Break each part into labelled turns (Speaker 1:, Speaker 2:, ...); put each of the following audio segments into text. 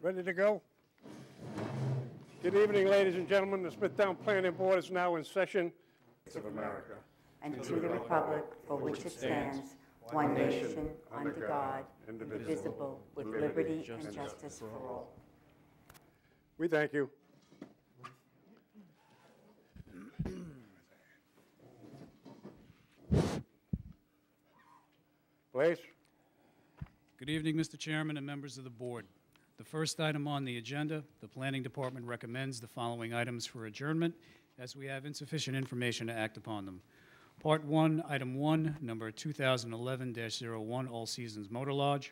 Speaker 1: Ready to go? Good evening, ladies and gentlemen. The Smithtown Planning Board is now in session.
Speaker 2: Of America.
Speaker 3: And to the republic for which it stands, one nation, under God, indivisible, with liberty and justice for all.
Speaker 1: We thank you. Please.
Speaker 4: Good evening, Mr. Chairman and members of the board. The first item on the agenda, the Planning Department recommends the following items for adjournment, as we have insufficient information to act upon them. Part 1, Item 1, number 2011-01, All Seasons Motor Lodge.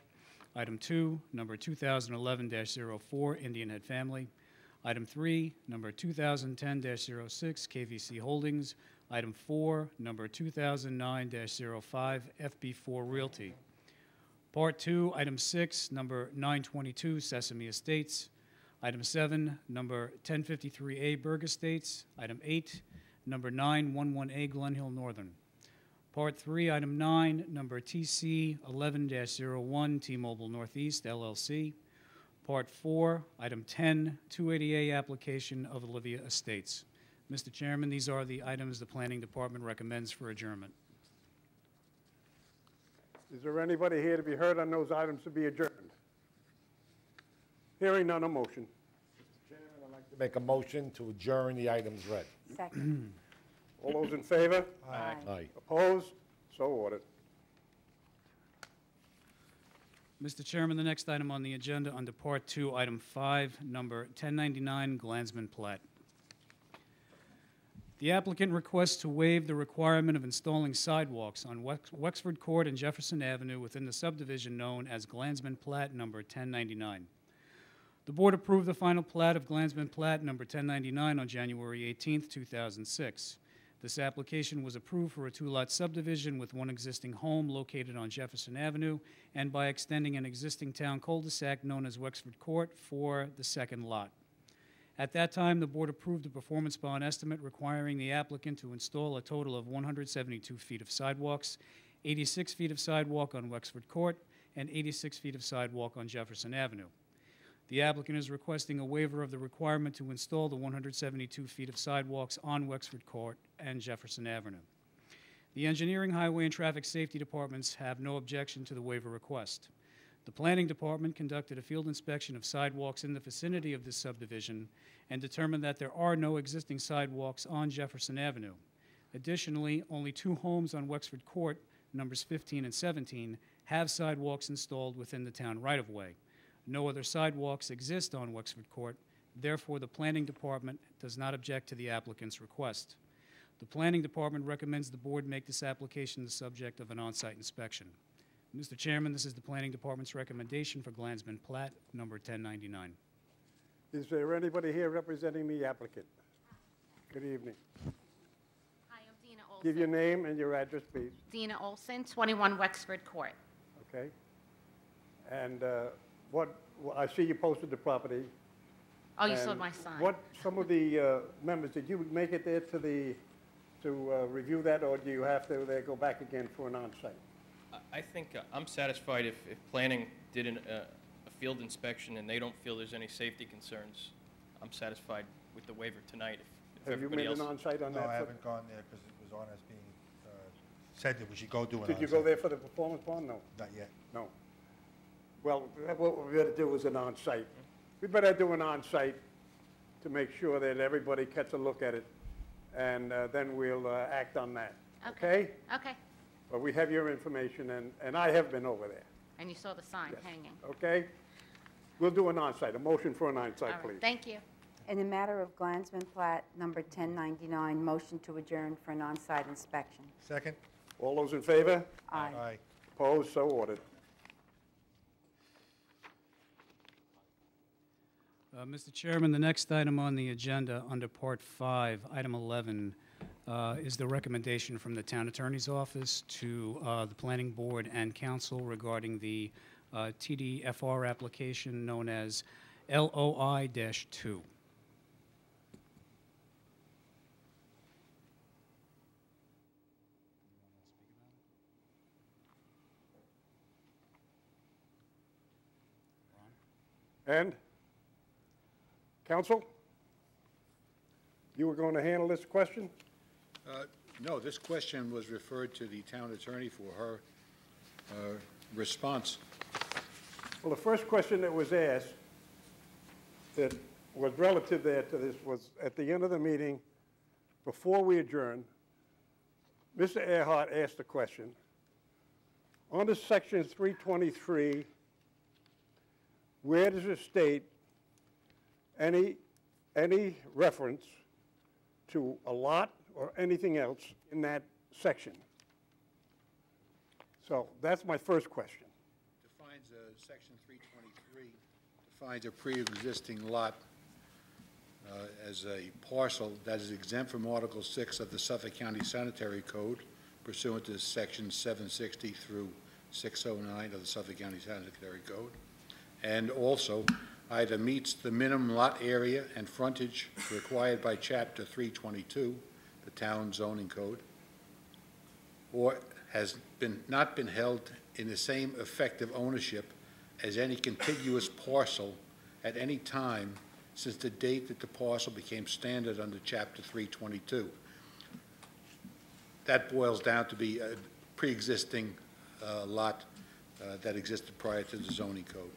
Speaker 4: Item 2, number 2011-04, Indian Head Family. Item 3, number 2010-06, KVC Holdings. Item 4, number 2009-05, FB4 Realty. Part 2, Item 6, number 922, Sesame Estates. Item 7, number 1053A, Berg Estates. Item 8, number 911A, Glen Hill Northern. Part 3, Item 9, number TC 11-01, T-Mobile Northeast, LLC. Part 4, Item 10, 280A, application of Olivia Estates. Mr. Chairman, these are the items the Planning Department recommends for adjournment.
Speaker 1: Is there anybody here to be heard on those items to be adjourned? Hearing none, a motion.
Speaker 2: Mr. Chairman, I'd like to make a motion to adjourn the items read.
Speaker 3: Second.
Speaker 1: All those in favor?
Speaker 3: Aye.
Speaker 2: Aye.
Speaker 1: Opposed? So ordered.
Speaker 4: Mr. Chairman, the next item on the agenda under Part 2, Item 5, number 1099, Glansman Plat. The applicant requests to waive the requirement of installing sidewalks on Wexford Court and Jefferson Avenue within the subdivision known as Glansman Plat number 1099. The board approved the final plat of Glansman Plat number 1099 on January 18, 2006. This application was approved for a two-lot subdivision with one existing home located on Jefferson Avenue and by extending an existing town cul-de-sac known as Wexford Court for the second lot. At that time, the board approved a performance bond estimate requiring the applicant to install a total of 172 feet of sidewalks, 86 feet of sidewalk on Wexford Court, and 86 feet of sidewalk on Jefferson Avenue. The applicant is requesting a waiver of the requirement to install the 172 feet of sidewalks on Wexford Court and Jefferson Avenue. The Engineering, Highway, and Traffic Safety Departments have no objection to the waiver request. The Planning Department conducted a field inspection of sidewalks in the vicinity of this subdivision and determined that there are no existing sidewalks on Jefferson Avenue. Additionally, only two homes on Wexford Court, numbers 15 and 17, have sidewalks installed within the town right-of-way. No other sidewalks exist on Wexford Court. Therefore, the Planning Department does not object to the applicant's request. The Planning Department recommends the board make this application the subject of an on-site inspection. Mr. Chairman, this is the Planning Department's recommendation for Glansman Plat number 1099.
Speaker 1: Is there anybody here representing the applicant? Good evening.
Speaker 5: Hi, I'm Dina Olson.
Speaker 1: Give your name and your address, please.
Speaker 5: Dina Olson, 21 Wexford Court.
Speaker 1: Okay. And I see you posted the property.
Speaker 5: Oh, you
Speaker 1: And
Speaker 5: saw my sign.
Speaker 1: What, some of the members, did you make it there to review that, or do you have to go back again for an on-site?
Speaker 6: I think I'm satisfied if planning did a field inspection and they don't feel there's any safety concerns. I'm satisfied with the waiver tonight. If
Speaker 1: Have you
Speaker 6: everybody
Speaker 1: made
Speaker 6: else.
Speaker 1: an on-site on
Speaker 7: No,
Speaker 1: that?
Speaker 7: I haven't gone there because it was on as being said that we should go do an
Speaker 1: Did you
Speaker 7: onsite.
Speaker 1: go there for the performance bond? No.
Speaker 7: Not yet.
Speaker 1: No. Well, what we better do is an on-site. We better do an on-site to make sure that everybody gets a look at it, and then we'll act on that. Okay?
Speaker 5: Okay.
Speaker 1: But we have your information, and I have been over there.
Speaker 5: And you saw the sign
Speaker 1: Yes.
Speaker 5: hanging.
Speaker 1: Okay? We'll do an on-site. A motion for an
Speaker 5: All
Speaker 1: on-site,
Speaker 5: right,
Speaker 1: please.
Speaker 5: thank you.
Speaker 3: In the matter of Glansman Plat number 1099, motion to adjourn for an on-site inspection.
Speaker 7: Second?
Speaker 1: All those in favor?
Speaker 3: Aye.
Speaker 7: Aye.
Speaker 1: Opposed? So ordered.
Speaker 4: Mr. Chairman, the next item on the agenda under Part 5, Item 11, is the recommendation from the Town Attorney's Office to the Planning Board and Council regarding the TDFR application known as LOI-2.
Speaker 1: And Counsel? You were going to handle this question?
Speaker 8: No, this question was referred to the town attorney for her response.
Speaker 1: Well, the first question that was asked that was relative there to this was at the end of the meeting, before we adjourned, Mr. Earhart asked the question, under section 323, where does it state any reference to a lot or anything else in that section? So that's my first question.
Speaker 8: Defines section 323, defines a pre-existing lot as a parcel that is exempt from Article 6 of the Suffolk County Sanitary Code pursuant to section 760 through 609 of the Suffolk County Sanitary Code, and also either meets the minimum lot area and frontage required by Chapter 322, the town zoning code, or has not been held in the same effective ownership as any contiguous parcel at any time since the date that the parcel became standard under Chapter 322. That boils down to be a pre-existing lot that existed prior to the zoning code.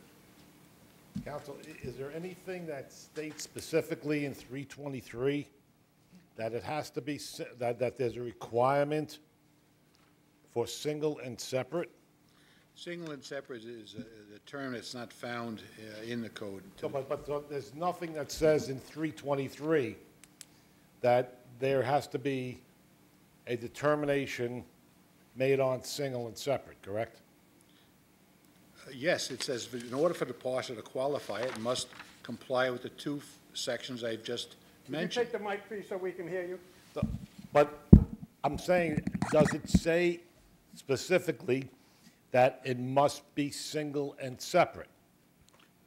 Speaker 2: Counsel, is there anything that states specifically in 323 that it has to be, that there's a requirement for single and separate?
Speaker 8: Single and separate is a term that's not found in the code.
Speaker 2: So, but there's nothing that says in 323 that there has to be a determination made on single and separate, correct?
Speaker 8: Yes, it says in order for the parcel to qualify, it must comply with the two sections I've just
Speaker 1: Can you
Speaker 8: mentioned.
Speaker 1: take the mic, please, so we can hear you?
Speaker 2: But I'm saying, does it say specifically that it must be single and separate?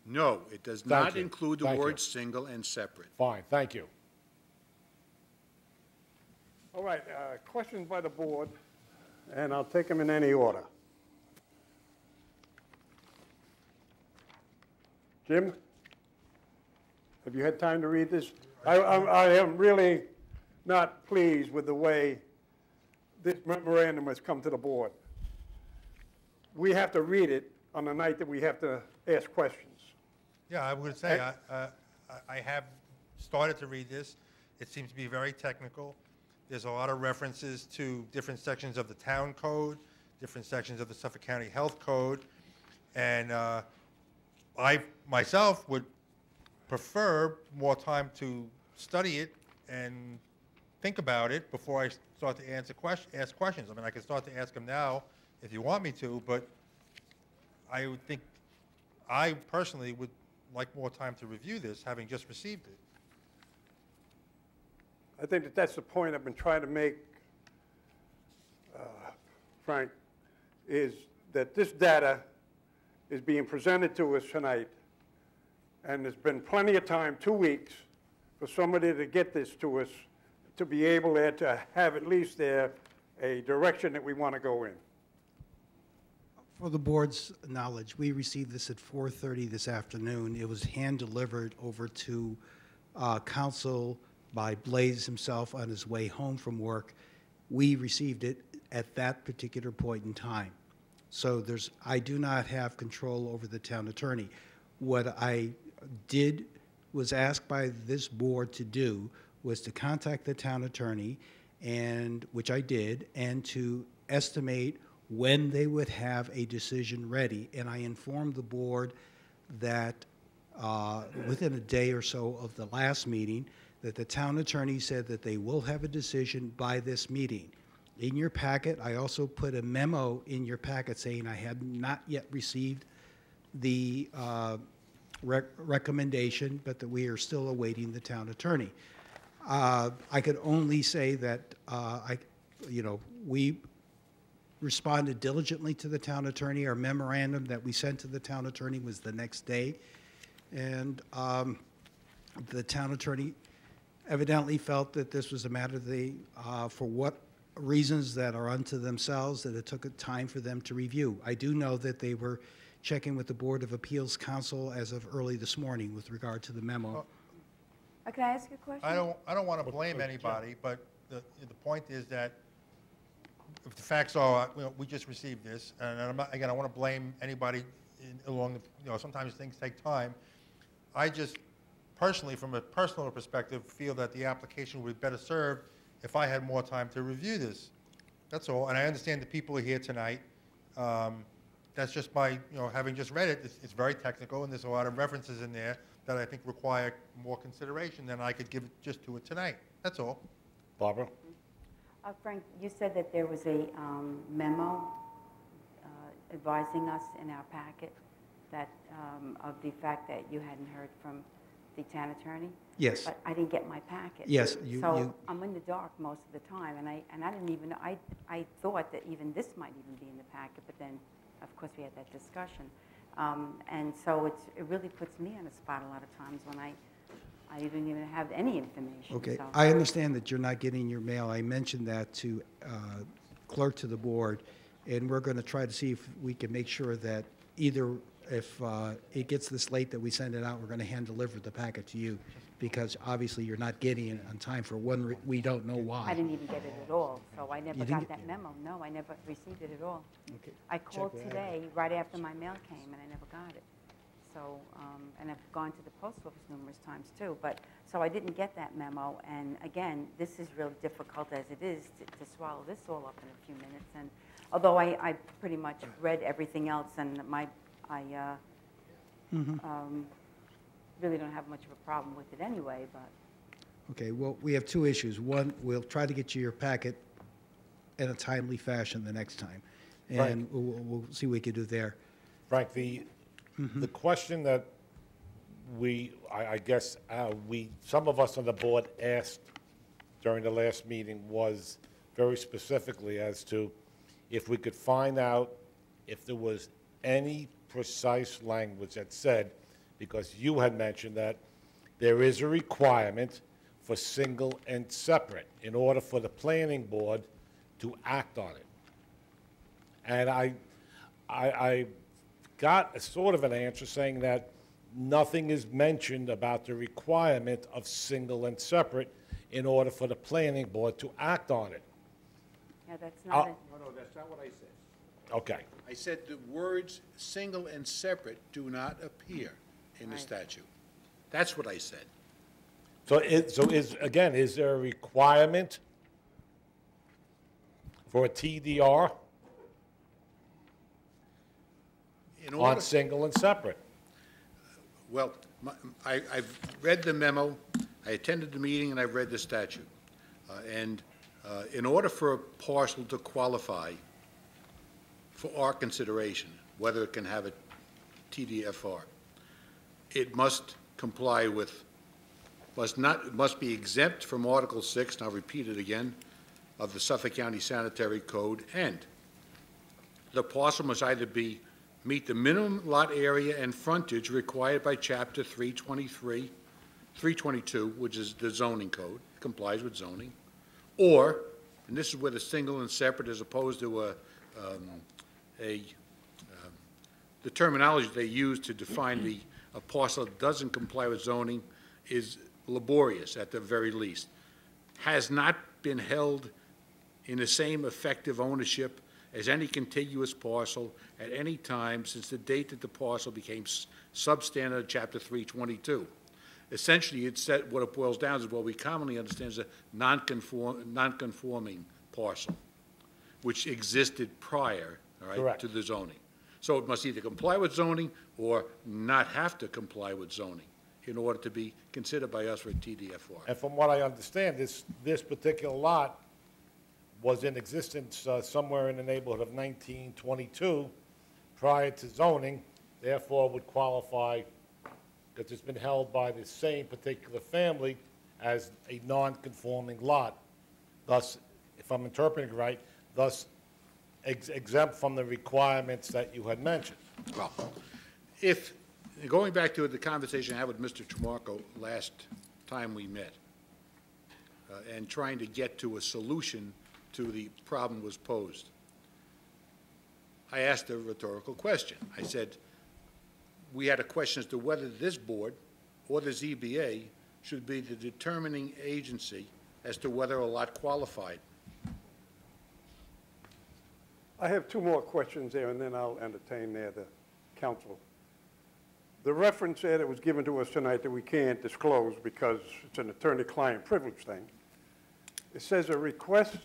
Speaker 8: No, it does
Speaker 2: Thank
Speaker 8: not
Speaker 2: you.
Speaker 8: include the
Speaker 2: Thank you.
Speaker 8: word single and separate.
Speaker 2: Fine, thank you.
Speaker 1: All right, questions by the board, and I'll take them in any order. Jim, have you had time to read this? I am really not pleased with the way this memorandum has come to the board. We have to read it on the night that we have to ask questions.
Speaker 7: Yeah, I would say, I have started to read this. It seems to be very technical. There's a lot of references to different sections of the town code, different sections of the Suffolk County Health Code, and I myself would prefer more time to study it and think about it before I start to ask questions. I mean, I can start to ask them now if you want me to, but I would think, I personally would like more time to review this, having just received it.
Speaker 1: I think that that's the point I've been trying to make, Frank, is that this data is being presented to us tonight, and there's been plenty of time, 2 weeks, for somebody to get this to us, to be able to have at least there a direction that we want to go in.
Speaker 9: For the board's knowledge, we received this at 4:30 this afternoon. It was hand-delivered over to council by Blaze himself on his way home from work. We received it at that particular point in time. So I do not have control over the town attorney. What I was asked by this board to do was to contact the town attorney, and which I did, and to estimate when they would have a decision ready. And I informed the board that within a day or so of the last meeting, that the town attorney said that they will have a decision by this meeting. In your packet, I also put a memo in your packet saying I had not yet received the recommendation, but that we are still awaiting the town attorney. I could only say that we responded diligently to the town attorney. Our memorandum that we sent to the town attorney was the next day, and the town attorney evidently felt that this was a matter for what reasons that are unto themselves, that it took a time for them to review. I do know that they were checking with the Board of Appeals Council as of early this morning with regard to the memo.
Speaker 3: Can I ask you a question?
Speaker 7: I don't want to blame anybody, but the point is that if the facts are, we just received this, and I'm not, again, I want to blame anybody along the, sometimes things take time. I just personally, from a personal perspective, feel that the application would be better served if I had more time to review this. That's all, and I understand the people are here tonight. That's just my, having just read it, it's very technical, and there's a lot of references in there that I think require more consideration than I could give it just to it tonight. That's all.
Speaker 2: Barbara?
Speaker 3: Frank, you said that there was a memo advising us in our packet that of the fact that you hadn't heard from the town attorney?
Speaker 9: Yes.
Speaker 3: But I didn't get my packet.
Speaker 9: Yes,
Speaker 3: So I'm in the dark most of the time, and I didn't even know, I thought that even this might even be in the packet, but then, of course, we had that discussion. And so it really puts me on the spot a lot of times when I didn't even have any information.
Speaker 9: Okay,
Speaker 3: so.
Speaker 9: I understand that you're not getting your mail. I mentioned that to clerk to the board, and we're going to try to see if we can make sure that either if it gets this late that we send it out, we're going to hand deliver the packet to you, because obviously you're not getting it on time for one, we don't know why.
Speaker 3: I didn't even get it at all, so I never
Speaker 9: You
Speaker 3: got
Speaker 9: didn't
Speaker 3: that memo. No, I never received it at all.
Speaker 9: Okay.
Speaker 3: I called
Speaker 9: that out.
Speaker 3: today, right after my mail came, and I never got it. So, and I've gone to the post office numerous times too, but, so I didn't get that memo, and again, this is really difficult as it is to swallow this all up in a few minutes, and although I pretty much read everything else, and I really don't have much of a problem with it anyway, but.
Speaker 9: Okay, well, we have two issues. One, we'll try to get you your packet in a timely fashion the next time, and we'll see what we can do there.
Speaker 2: Frank, the question that I guess some of us on the board asked during the last meeting was very specifically as to if we could find out if there was any precise language that said, because you had mentioned that there is a requirement for single and separate in order for the planning board to act on it. And I got a sort of an answer saying that nothing is mentioned about the requirement of single and separate in order for the planning board to act on it.
Speaker 3: Yeah, that's not it.
Speaker 8: No, that's not what I said.
Speaker 2: Okay.
Speaker 8: I said the words single and separate do not appear in the
Speaker 3: Right.
Speaker 8: statute. That's what I said.
Speaker 2: So again, is there a requirement for a TDR
Speaker 8: In
Speaker 2: on
Speaker 8: order,
Speaker 2: single and separate?
Speaker 8: well, I've read the memo, I attended the meeting, and I've read the statute. In order for a parcel to qualify for our consideration, whether it can have a TDFR, it must comply with, must be exempt from Article 6, and I'll repeat it again, of the Suffolk County Sanitary Code, and the parcel must either meet the minimum lot area and frontage required by Chapter 322, which is the zoning code, complies with zoning, or, and this is where the single and separate as opposed to the terminology they use to define a parcel that doesn't comply with zoning is laborious at the very least, has not been held in the same effective ownership as any contiguous parcel at any time since the date that the parcel became substandard of Chapter 322. Essentially, it's said, what it boils down to is what we commonly understand as a non-conforming parcel, which existed prior, all right,
Speaker 2: Correct.
Speaker 8: to the zoning. So it must either comply with zoning or not have to comply with zoning in order to be considered by us for a TDFR.
Speaker 2: And from what I understand, this particular lot was in existence somewhere in the neighborhood of 1922 prior to zoning, therefore would qualify, because it's been held by the same particular family as a non-conforming lot. Thus, if I'm interpreting it right, thus exempt from the requirements that you had mentioned.
Speaker 8: Well, going back to the conversation I had with Mr. Tramarko last time we met, and trying to get to a solution to the problem was posed, I asked a rhetorical question. I said, we had a question as to whether this board or the ZBA should be the determining agency as to whether a lot qualified.
Speaker 1: I have two more questions there, and then I'll entertain the council. The reference there that was given to us tonight that we can't disclose because it's an attorney-client privilege thing, it says a request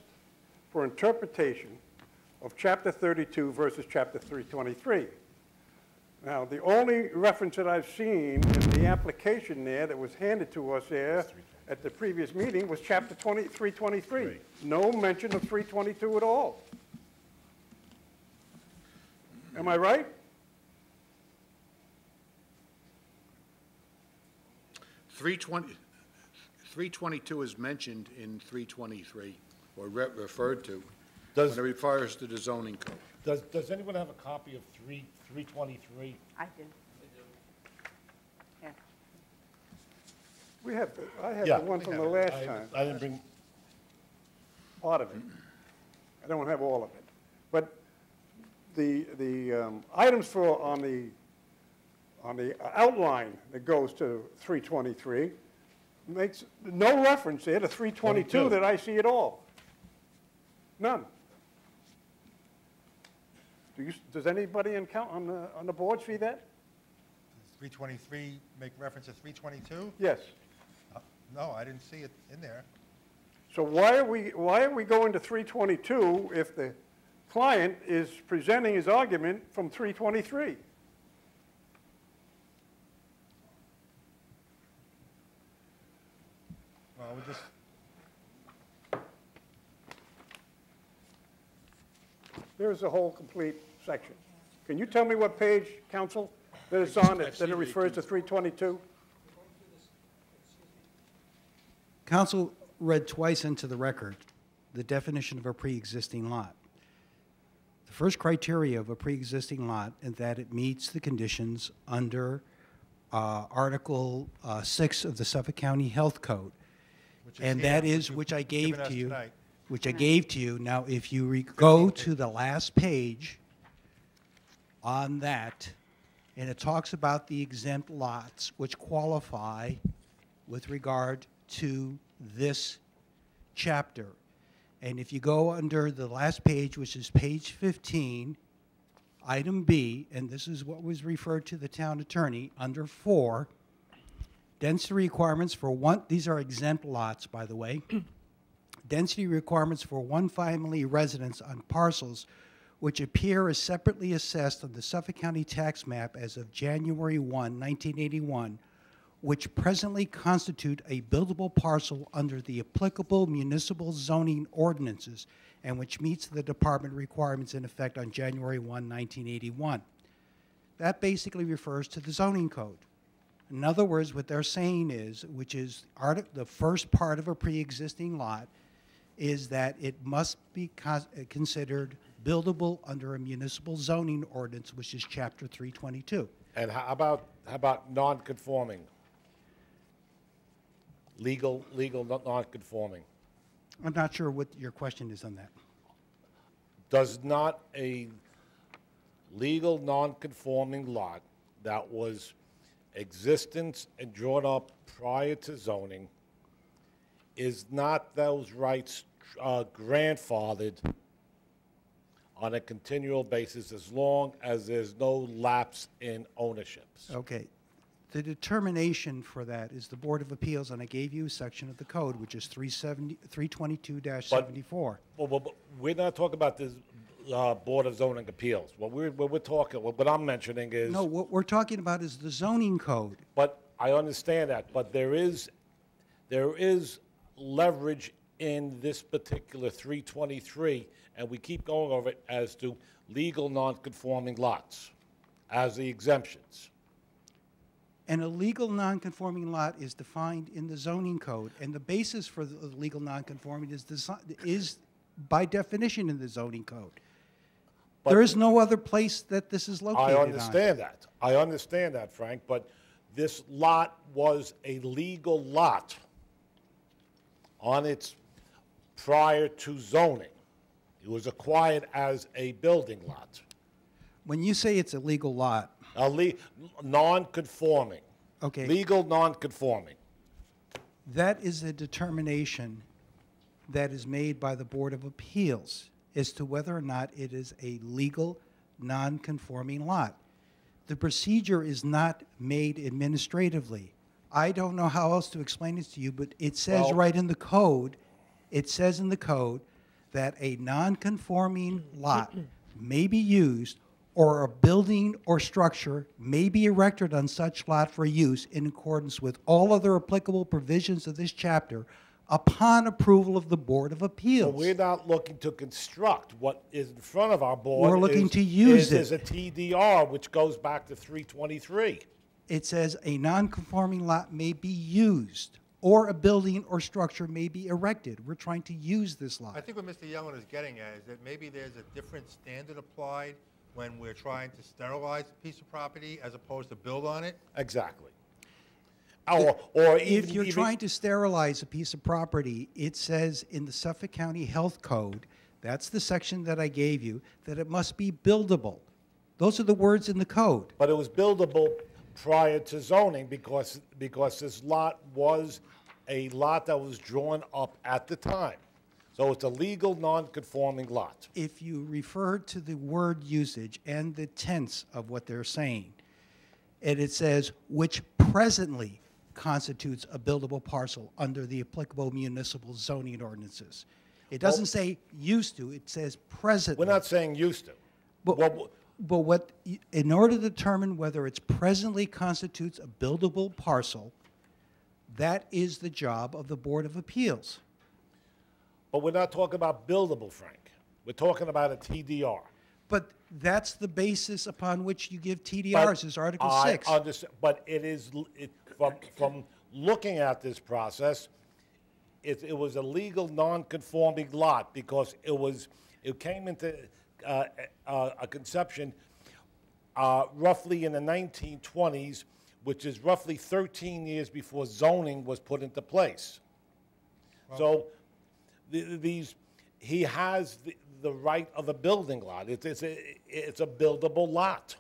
Speaker 1: for interpretation of Chapter 32 versus Chapter 323. Now, the only reference that I've seen in the application there that was handed to us there at the previous meeting was Chapter 323. No mention of 322 at all. Am I right?
Speaker 8: 322 is mentioned in 323, or referred to,
Speaker 2: Does-
Speaker 8: when it refers to the zoning code.
Speaker 2: Does anyone have a copy of 323?
Speaker 3: I do. Yeah.
Speaker 1: We have, I have
Speaker 2: Yeah.
Speaker 1: the one from the last
Speaker 2: I
Speaker 1: time,
Speaker 2: I didn't bring,
Speaker 1: part of it. I don't have all of it. But the items for, on the outline that goes to 323 makes no reference there to 322
Speaker 2: 22.
Speaker 1: that I see at all. None. Does anybody on the board see that?
Speaker 7: Does 323 make reference to 322?
Speaker 1: Yes.
Speaker 7: No, I didn't see it in there.
Speaker 1: So why are we going to 322 if the client is presenting his argument from 323?
Speaker 7: Well, we just,
Speaker 1: There's a whole complete section. Can you tell me what page, counsel, that it's on, that it refers to 322?
Speaker 9: Council read twice into the record the definition of a pre-existing lot. The first criteria of a pre-existing lot is that it meets the conditions under Article 6 of the Suffolk County Health Code.
Speaker 7: which is
Speaker 9: And
Speaker 7: here,
Speaker 9: that is,
Speaker 7: you've
Speaker 9: which I gave
Speaker 7: given us
Speaker 9: to you,
Speaker 7: tonight.
Speaker 9: which I gave to you. Now, if you go to the last page on that, and it talks about the exempt lots which qualify with regard to this chapter. And if you go under the last page, which is page 15, item B, and this is what was referred to the town attorney, under 4, density requirements for one, these are exempt lots, by the way, density requirements for one-family residence on parcels which appear as separately assessed on the Suffolk County tax map as of January 1, 1981, which presently constitute a buildable parcel under the applicable municipal zoning ordinances and which meets the department requirements in effect on January 1, 1981. That basically refers to the zoning code. In other words, what they're saying is, which is the first part of a pre-existing lot, is that it must be considered buildable under a municipal zoning ordinance, which is Chapter 322.
Speaker 2: and how about non-conforming? Legal non-conforming.
Speaker 9: I'm not sure what your question is on that.
Speaker 2: Does not a legal non-conforming lot that was existence and drawn up prior to zoning, is not those rights grandfathered on a continual basis as long as there's no lapse in ownerships?
Speaker 9: Okay. The determination for that is the Board of Appeals, and I gave you a section of the code, which is 322-74.
Speaker 2: Well, we're not talking about this Board of Zoning Appeals. What I'm mentioning is.
Speaker 9: No, what we're talking about is the zoning code.
Speaker 2: But I understand that, but there is leverage in this particular 323, and we keep going over it as to legal non-conforming lots as the exemptions.
Speaker 9: And a legal non-conforming lot is defined in the zoning code, and the basis for the legal non-conforming is by definition in the zoning code.
Speaker 2: But
Speaker 9: There is no other place that this is located
Speaker 2: I
Speaker 9: on.
Speaker 2: understand that. I understand that, Frank, but this lot was a legal lot on its prior to zoning. It was acquired as a building lot.
Speaker 9: When you say it's a legal lot,
Speaker 2: Non-conforming.
Speaker 9: Okay.
Speaker 2: Legal non-conforming.
Speaker 9: That is a determination that is made by the Board of Appeals as to whether or not it is a legal, non-conforming lot. The procedure is not made administratively. I don't know how else to explain it to you, but it says right in the code, it says in the code that a non-conforming lot may be used or a building or structure may be erected on such lot for use in accordance with all other applicable provisions of this chapter upon approval of the Board of Appeals.
Speaker 2: But we're not looking to construct. What is in front of our board
Speaker 9: We're looking to use
Speaker 2: is
Speaker 9: it.
Speaker 2: a TDR, which goes back to 323.
Speaker 9: It says a non-conforming lot may be used or a building or structure may be erected. We're trying to use this lot.
Speaker 7: I think what Mr. Yellen is getting at is that maybe there's a different standard applied when we're trying to sterilize a piece of property as opposed to build on it.
Speaker 2: Exactly. Or
Speaker 9: If you're trying to sterilize a piece of property, it says in the Suffolk County Health Code, that's the section that I gave you, that it must be buildable. Those are the words in the code.
Speaker 2: But it was buildable prior to zoning because this lot was a lot that was drawn up at the time. So it's a legal, non-conforming lot.
Speaker 9: If you refer to the word usage and the tense of what they're saying, and it says, which presently constitutes a buildable parcel under the applicable municipal zoning ordinances. It doesn't say used to, it says presently.
Speaker 2: We're not saying used to.
Speaker 9: But what, in order to determine whether it's presently constitutes a buildable parcel, that is the job of the Board of Appeals.
Speaker 2: But we're not talking about buildable, Frank. We're talking about a TDR.
Speaker 9: But that's the basis upon which you give TDRs, is Article 6.
Speaker 2: I understand, but from looking at this process, it was a legal non-conforming lot because it came into a conception roughly in the 1920s, which is roughly 13 years before zoning was put into place. So he has the right of a building lot. It's a buildable lot.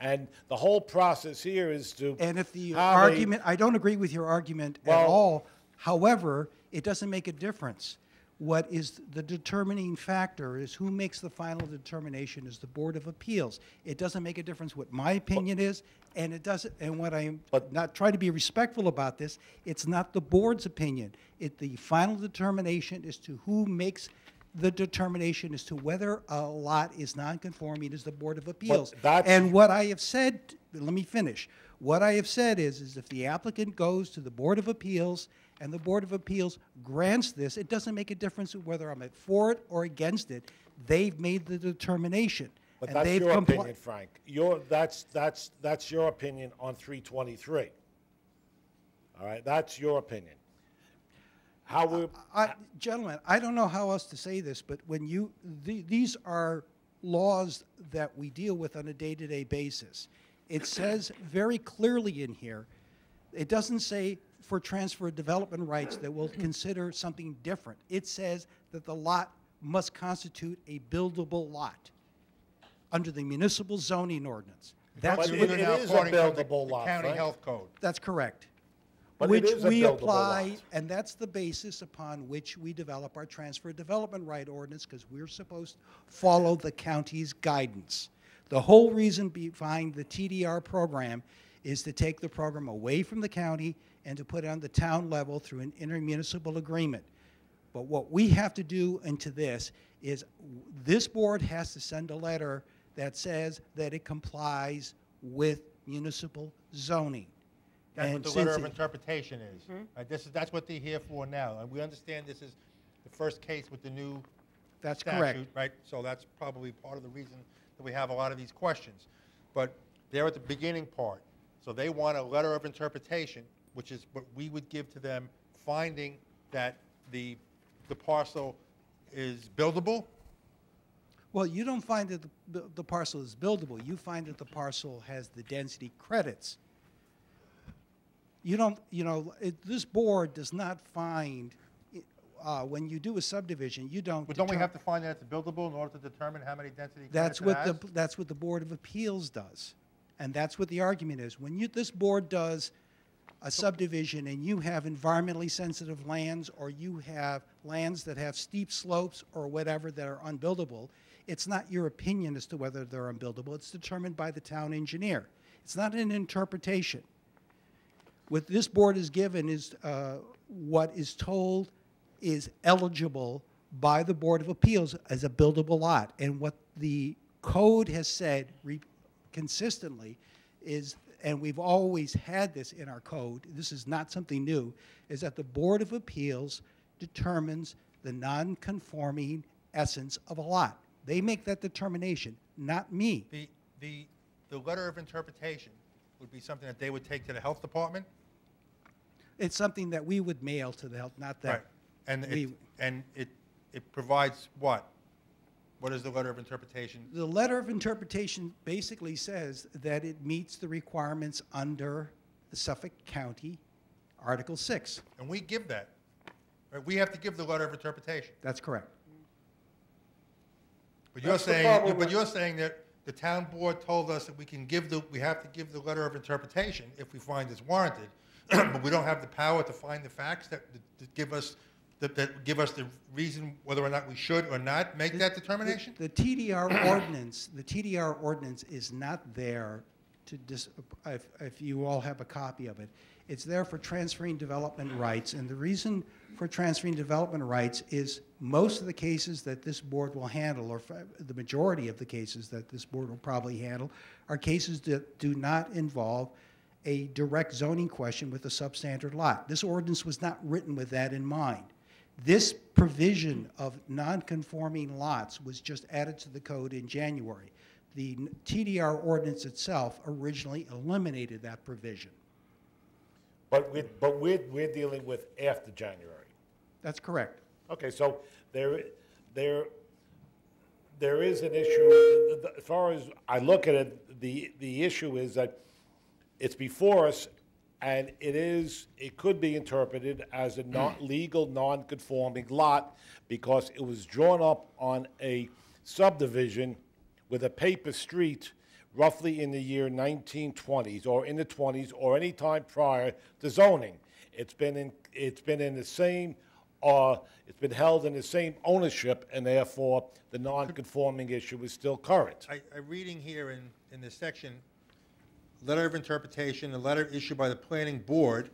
Speaker 2: And the whole process here is to
Speaker 9: And if the
Speaker 2: have
Speaker 9: argument, I don't agree with your argument at
Speaker 2: Well-
Speaker 9: all. However, it doesn't make a difference. What is the determining factor is who makes the final determination is the Board of Appeals. It doesn't make a difference what my opinion is, and it doesn't, and what I'm not trying to be respectful about this, it's not the board's opinion. The final determination is to who makes the determination as to whether a lot is non-conforming is the Board of Appeals. And what I have said, let me finish. What I have said is if the applicant goes to the Board of Appeals and the Board of Appeals grants this, it doesn't make a difference whether I'm for it or against it. They've made the determination.
Speaker 2: But
Speaker 9: and
Speaker 2: that's
Speaker 9: they've
Speaker 2: your opinion, Frank. That's your opinion on 323. All right, that's your opinion. How we
Speaker 9: Gentlemen, I don't know how else to say this, but when these are laws that we deal with on a day-to-day basis. It says very clearly in here, it doesn't say for transfer of development rights that we'll consider something different. It says that the lot must constitute a buildable lot under the municipal zoning ordinance. That's
Speaker 2: But
Speaker 9: what
Speaker 2: it is a buildable lot,
Speaker 7: County
Speaker 2: Frank.
Speaker 7: Health Code.
Speaker 9: That's correct.
Speaker 2: But it
Speaker 9: Which
Speaker 2: is a
Speaker 9: we
Speaker 2: buildable
Speaker 9: apply,
Speaker 2: lot.
Speaker 9: and that's the basis upon which we develop our transfer development right ordinance, because we're supposed to follow the county's guidance. The whole reason behind the TDR program is to take the program away from the county and to put it on the town level through an intermunicipal agreement. But what we have to do into this is this board has to send a letter that says that it complies with municipal zoning.
Speaker 7: That's what
Speaker 9: And
Speaker 7: the
Speaker 9: since
Speaker 7: letter of
Speaker 9: it-
Speaker 7: interpretation is. That's what they're here for now. And we understand this is the first case with the new
Speaker 9: That's
Speaker 7: statute,
Speaker 9: correct.
Speaker 7: right? So that's probably part of the reason that we have a lot of these questions. But they're at the beginning part. So they want a letter of interpretation, which is what we would give to them, finding that the parcel is buildable.
Speaker 9: Well, you don't find that the parcel is buildable. You find that the parcel has the density credits. You don't, this board does not find, when you do a subdivision, you don't.
Speaker 7: But don't we have to find that it's buildable in order to determine how many density
Speaker 9: That's
Speaker 7: credits it
Speaker 9: what
Speaker 7: has?
Speaker 9: that's what the Board of Appeals does, and that's what the argument is. When this board does a subdivision and you have environmentally sensitive lands, or you have lands that have steep slopes or whatever that are unbuildable, it's not your opinion as to whether they're unbuildable. It's determined by the town engineer. It's not an interpretation. What this board is given is what is told is eligible by the Board of Appeals as a buildable lot. And what the code has said consistently is, and we've always had this in our code, this is not something new, is that the Board of Appeals determines the non-conforming essence of a lot. They make that determination, not me.
Speaker 7: The letter of interpretation would be something that they would take to the health department?
Speaker 9: It's something that we would mail to the health, not that.
Speaker 7: Right. And it provides what? What is the letter of interpretation?
Speaker 9: The letter of interpretation basically says that it meets the requirements under the Suffolk County Article 6.
Speaker 7: And we give that. Right? We have to give the letter of interpretation.
Speaker 9: That's correct.
Speaker 7: But you're
Speaker 1: That's the
Speaker 7: saying,
Speaker 1: problem
Speaker 7: but
Speaker 1: with-
Speaker 7: you're saying that the town board told us that we have to give the letter of interpretation if we find it's warranted, but we don't have the power to find the facts that give us the reason whether or not we should or not make that determination?
Speaker 9: The TDR ordinance is not there to if you all have a copy of it. It's there for transferring development rights, and the reason for transferring development rights is most of the cases that this board will handle, or the majority of the cases that this board will probably handle, are cases that do not involve a direct zoning question with a substandard lot. This ordinance was not written with that in mind. This provision of non-conforming lots was just added to the code in January. The TDR ordinance itself originally eliminated that provision.
Speaker 2: But we're dealing with after January.
Speaker 9: That's correct.
Speaker 2: Okay, so there is an issue. As far as I look at it, the issue is that it's before us, and it could be interpreted as a legal non-conforming lot because it was drawn up on a subdivision with a paper street roughly in the year 1920s or in the 20s or any time prior to zoning. It's been in the same it's been held in the same ownership, and therefore the non-conforming issue is still current.
Speaker 7: I'm reading here in this section, letter of interpretation, a letter issued by the planning board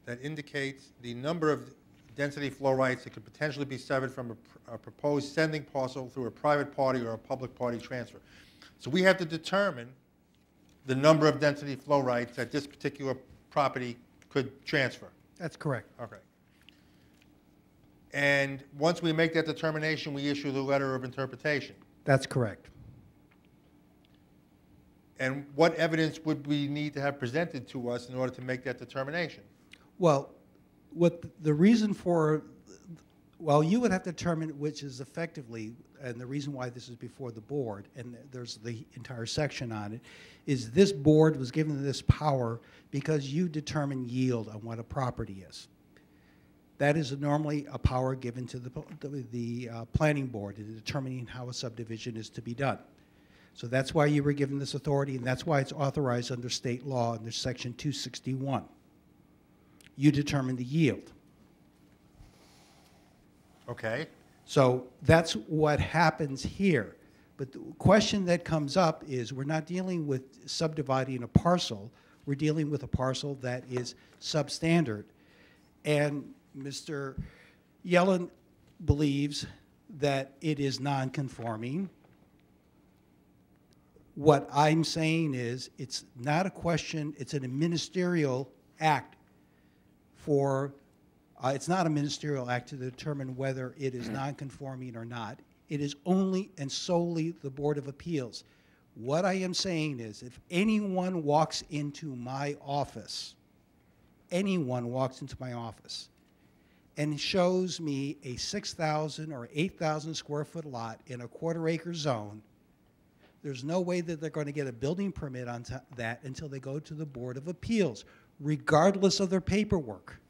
Speaker 7: that indicates the number of density flow rights that could potentially be severed from a proposed sending parcel through a private party or a public party transfer. So we have to determine the number of density flow rights that this particular property could transfer.
Speaker 9: That's correct.
Speaker 7: Okay. And once we make that determination, we issue the letter of interpretation.
Speaker 9: That's correct.
Speaker 7: And what evidence would we need to have presented to us in order to make that determination?
Speaker 9: Well, what the reason for, well, you would have to determine which is effectively, and the reason why this is before the board, and there's the entire section on it, is this board was given this power because you determine yield on what a property is. That is normally a power given to the planning board in determining how a subdivision is to be done. So that's why you were given this authority, and that's why it's authorized under state law under Section 261. You determine the yield.
Speaker 7: Okay.
Speaker 9: So that's what happens here. But the question that comes up is we're not dealing with subdividing a parcel. We're dealing with a parcel that is substandard. And Mr. Yellen believes that it is non-conforming. What I'm saying is it's not a question, it's a ministerial act for, it's not a ministerial act to determine whether it is non-conforming or not. It is only and solely the Board of Appeals. What I am saying is if anyone walks into my office, and shows me a 6,000 or 8,000 square foot lot in a quarter-acre zone, there's no way that they're going to get a building permit on that until they go to the Board of Appeals, regardless of their paperwork.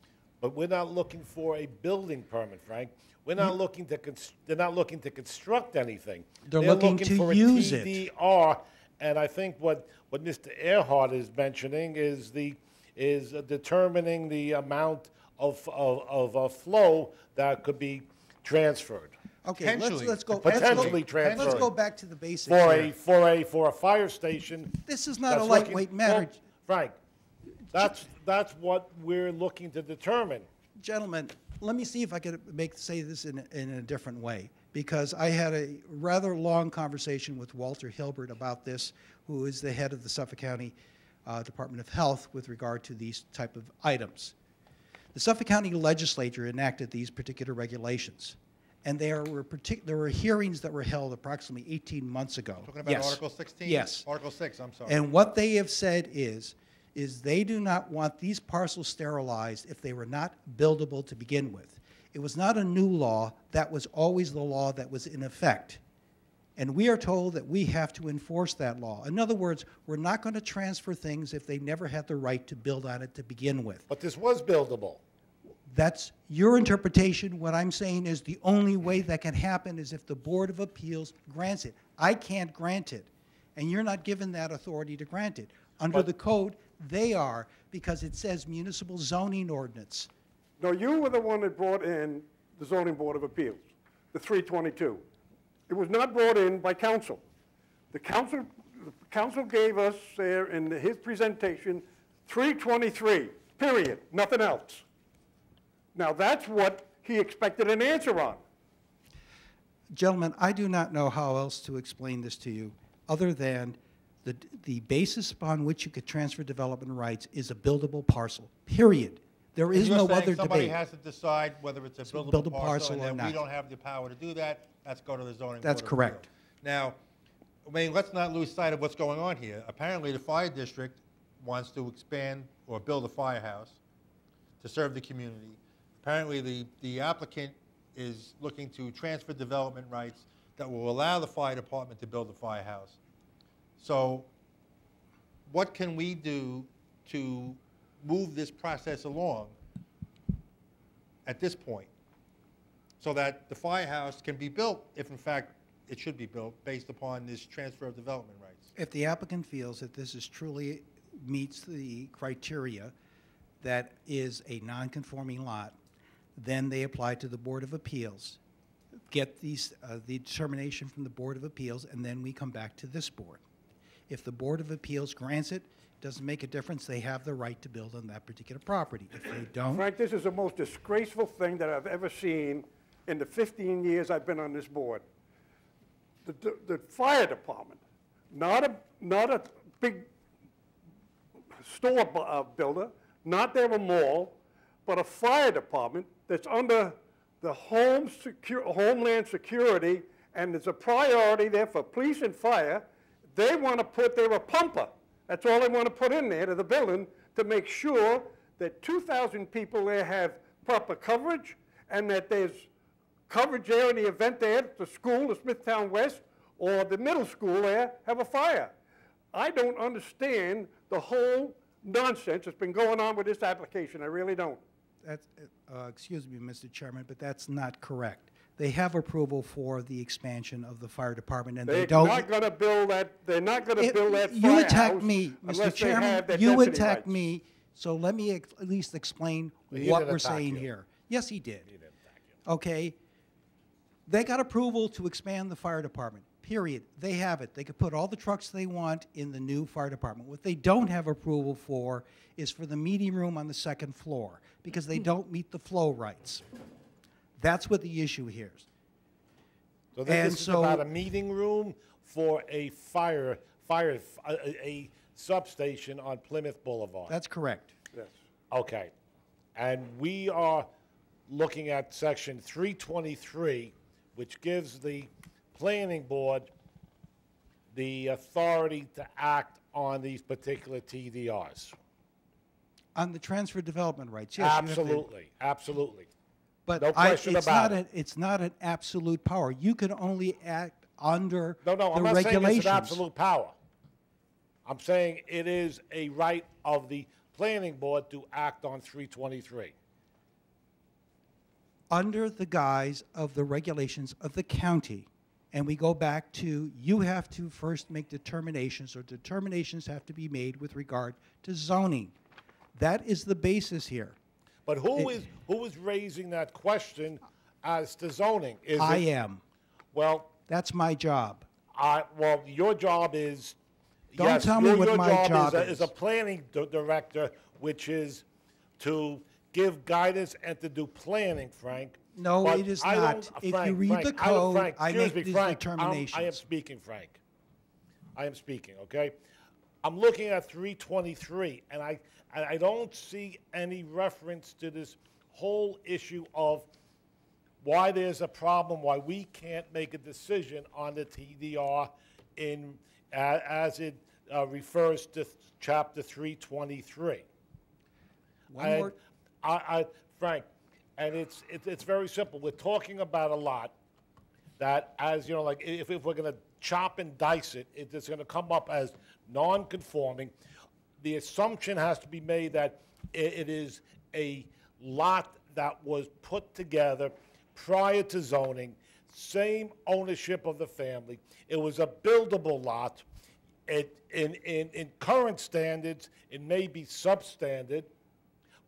Speaker 2: But we're not looking for a building permit, Frank. We're not looking to they're not looking to construct anything.
Speaker 9: They're looking to
Speaker 2: for
Speaker 9: use
Speaker 2: a TDR, and I think what Mr. Earhart is mentioning is is determining the amount of flow that could be transferred.
Speaker 9: Okay,
Speaker 7: Potentially.
Speaker 2: Potentially transferred.
Speaker 9: Let's go back to the basics
Speaker 2: For a fire station.
Speaker 9: This is not a
Speaker 2: that's
Speaker 9: lightweight
Speaker 2: looking-
Speaker 9: matter.
Speaker 2: Well, Frank, that's what we're looking to determine.
Speaker 9: Gentlemen, let me see if I could say this in a different way, because I had a rather long conversation with Walter Hilbert about this, who is the head of the Suffolk County Department of Health with regard to these type of items. The Suffolk County Legislature enacted these particular regulations, and there were hearings that were held approximately 18 months ago.
Speaker 7: Talking about
Speaker 9: Yes.
Speaker 7: Article 16?
Speaker 9: Yes.
Speaker 7: Article 6, I'm sorry.
Speaker 9: And what they have said is they do not want these parcels sterilized if they were not buildable to begin with. It was not a new law. That was always the law that was in effect. And we are told that we have to enforce that law. In other words, we're not going to transfer things if they never had the right to build on it to begin with.
Speaker 2: But this was buildable.
Speaker 9: That's your interpretation. What I'm saying is the only way that can happen is if the Board of Appeals grants it. I can't grant it, and you're not given that authority to grant it. Under the code, they are, because it says municipal zoning ordinance.
Speaker 1: No, you were the one that brought in the zoning board of appeals, the 322. It was not brought in by council. The council gave us there in his presentation 323, period, nothing else. Now, that's what he expected an answer on.
Speaker 9: Gentlemen, I do not know how else to explain this to you other than the basis upon which you could transfer development rights is a buildable parcel, period. There is no other debate.
Speaker 7: Somebody has to decide whether it's a buildable
Speaker 9: buildable
Speaker 7: parcel,
Speaker 9: parcel
Speaker 7: and
Speaker 9: or
Speaker 7: then we
Speaker 9: not.
Speaker 7: don't have the power to do that. Let's go to the zoning board.
Speaker 9: That's
Speaker 7: of
Speaker 9: correct.
Speaker 7: appeals. Now, I mean, let's not lose sight of what's going on here. Apparently, the fire district wants to expand or build a firehouse to serve the community. Apparently, the applicant is looking to transfer development rights that will allow the fire department to build a firehouse. So what can we do to move this process along at this point so that the firehouse can be built if, in fact, it should be built based upon this transfer of development rights?
Speaker 9: If the applicant feels that this is truly meets the criteria that is a non-conforming lot, then they apply to the Board of Appeals, get the determination from the Board of Appeals, and then we come back to this board. If the Board of Appeals grants it, doesn't make a difference. They have the right to build on that particular property. If they don't,
Speaker 1: Frank, this is the most disgraceful thing that I've ever seen in the 15 years I've been on this board. The fire department, not a big store builder, not there a mall, but a fire department that's under the Homeland Security, and there's a priority there for police and fire. They want to put there a pumper. That's all they want to put in there to the building to make sure that 2,000 people there have proper coverage and that there's coverage there in the event there, the school, the Smithtown West, or the middle school there have a fire. I don't understand the whole nonsense that's been going on with this application. I really don't.
Speaker 9: that's, excuse me, Mr. Chairman, but that's not correct. They have approval for the expansion of the fire department, and they
Speaker 1: They're
Speaker 9: don't.
Speaker 1: not going to build that. They're not going to build that
Speaker 9: You
Speaker 1: firehouse
Speaker 9: attacked me,
Speaker 1: unless
Speaker 9: Mr.
Speaker 1: they
Speaker 9: Chairman.
Speaker 1: have their
Speaker 9: You
Speaker 1: density
Speaker 9: attacked
Speaker 1: rights.
Speaker 9: me, so let me at least explain
Speaker 2: He
Speaker 9: what
Speaker 2: didn't
Speaker 9: we're
Speaker 2: attack
Speaker 9: saying
Speaker 2: you.
Speaker 9: here. Yes, he did. Okay? They got approval to expand the fire department, period. They have it. They could put all the trucks they want in the new fire department. What they don't have approval for is for the meeting room on the second floor, because they don't meet the flow rights. That's what the issue here is.
Speaker 2: So
Speaker 9: And
Speaker 2: this is
Speaker 9: so-
Speaker 2: about a meeting room for a a substation on Plymouth Boulevard.
Speaker 9: That's correct.
Speaker 1: Yes.
Speaker 2: Okay. And we are looking at section 323, which gives the planning board the authority to act on these particular TDRs.
Speaker 9: On the transfer development rights, yes. you have to-
Speaker 2: Absolutely, absolutely.
Speaker 9: But
Speaker 2: No question about it.
Speaker 9: It's not an absolute power. You can only act under
Speaker 2: No,
Speaker 9: the
Speaker 2: I'm not saying
Speaker 9: regulations.
Speaker 2: it's an absolute power. I'm saying it is a right of the planning board to act on 323.
Speaker 9: Under the guise of the regulations of the county. And we go back to, you have to first make determinations, or determinations have to be made with regard to zoning. That is the basis here.
Speaker 2: But who is raising that question as to zoning? Is
Speaker 9: I
Speaker 2: it-
Speaker 9: am.
Speaker 2: Well,
Speaker 9: That's my job.
Speaker 2: well, your job is.
Speaker 9: Don't
Speaker 2: yes,
Speaker 9: tell me
Speaker 2: your,
Speaker 9: what
Speaker 2: your
Speaker 9: my job
Speaker 2: is a
Speaker 9: is.
Speaker 2: planning director, which is to give guidance and to do planning, Frank.
Speaker 9: No,
Speaker 2: But
Speaker 9: it is
Speaker 2: I
Speaker 9: not.
Speaker 2: don't-
Speaker 9: If you
Speaker 2: Frank,
Speaker 9: read
Speaker 2: Frank,
Speaker 9: the code,
Speaker 2: Frank,
Speaker 9: I
Speaker 2: excuse
Speaker 9: make
Speaker 2: me,
Speaker 9: these
Speaker 2: Frank, I am
Speaker 9: determinations.
Speaker 2: speaking, Frank. I am speaking, okay? I'm looking at 323, and I don't see any reference to this whole issue of why there's a problem, why we can't make a decision on the TDR as it refers to Chapter 323.
Speaker 9: One
Speaker 2: And
Speaker 9: more,
Speaker 2: Frank, and it's very simple. We're talking about a lot that, as you know, like if we're going to chop and dice it, it's going to come up as non-conforming. The assumption has to be made that it is a lot that was put together prior to zoning, same ownership of the family. It was a buildable lot. In current standards, it may be substandard,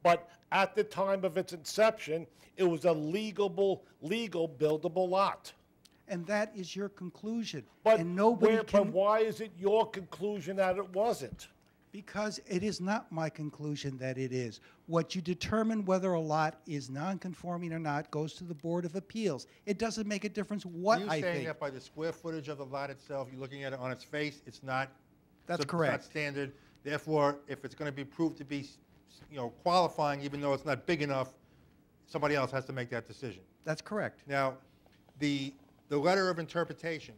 Speaker 2: but at the time of its inception, it was a legal buildable lot.
Speaker 9: and that is your conclusion.
Speaker 2: But,
Speaker 9: And nobody
Speaker 2: but
Speaker 9: can,
Speaker 2: why is it your conclusion that it wasn't?
Speaker 9: because it is not my conclusion that it is. What you determine whether a lot is non-conforming or not goes to the Board of Appeals. It doesn't make a difference what
Speaker 7: Are
Speaker 9: I
Speaker 7: you saying
Speaker 9: think.
Speaker 7: that by the square footage of the lot itself, you're looking at it on its face, it's not?
Speaker 9: That's
Speaker 7: it's
Speaker 9: correct.
Speaker 7: not standard, therefore, if it's going to be proved to be, qualifying, even though it's not big enough, somebody else has to make that decision.
Speaker 9: That's correct.
Speaker 7: Now, the letter of interpretation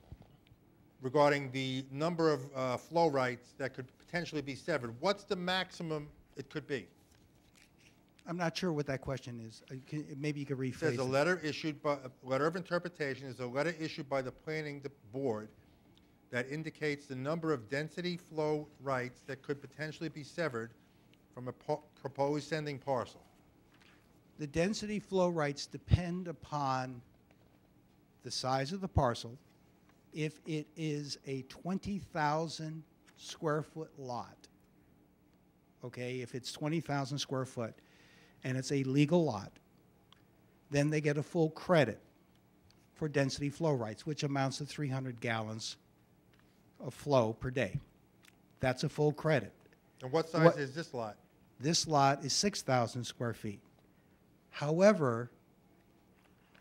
Speaker 7: regarding the number of flow rights that could potentially be severed, what's the maximum it could be?
Speaker 9: I'm not sure what that question is. Maybe you could
Speaker 7: It says
Speaker 9: rephrase
Speaker 7: a
Speaker 9: it.
Speaker 7: letter issued by, a letter of interpretation is a letter issued by the planning board that indicates the number of density flow rights that could potentially be severed from a proposed sending parcel.
Speaker 9: The density flow rights depend upon the size of the parcel. If it is a 20,000 square foot lot, okay, if it's 20,000 square foot and it's a legal lot, then they get a full credit for density flow rights, which amounts to 300 gallons of flow per day. That's a full credit.
Speaker 7: And what size
Speaker 9: What-
Speaker 7: is this lot?
Speaker 9: This lot is 6,000 square feet. However,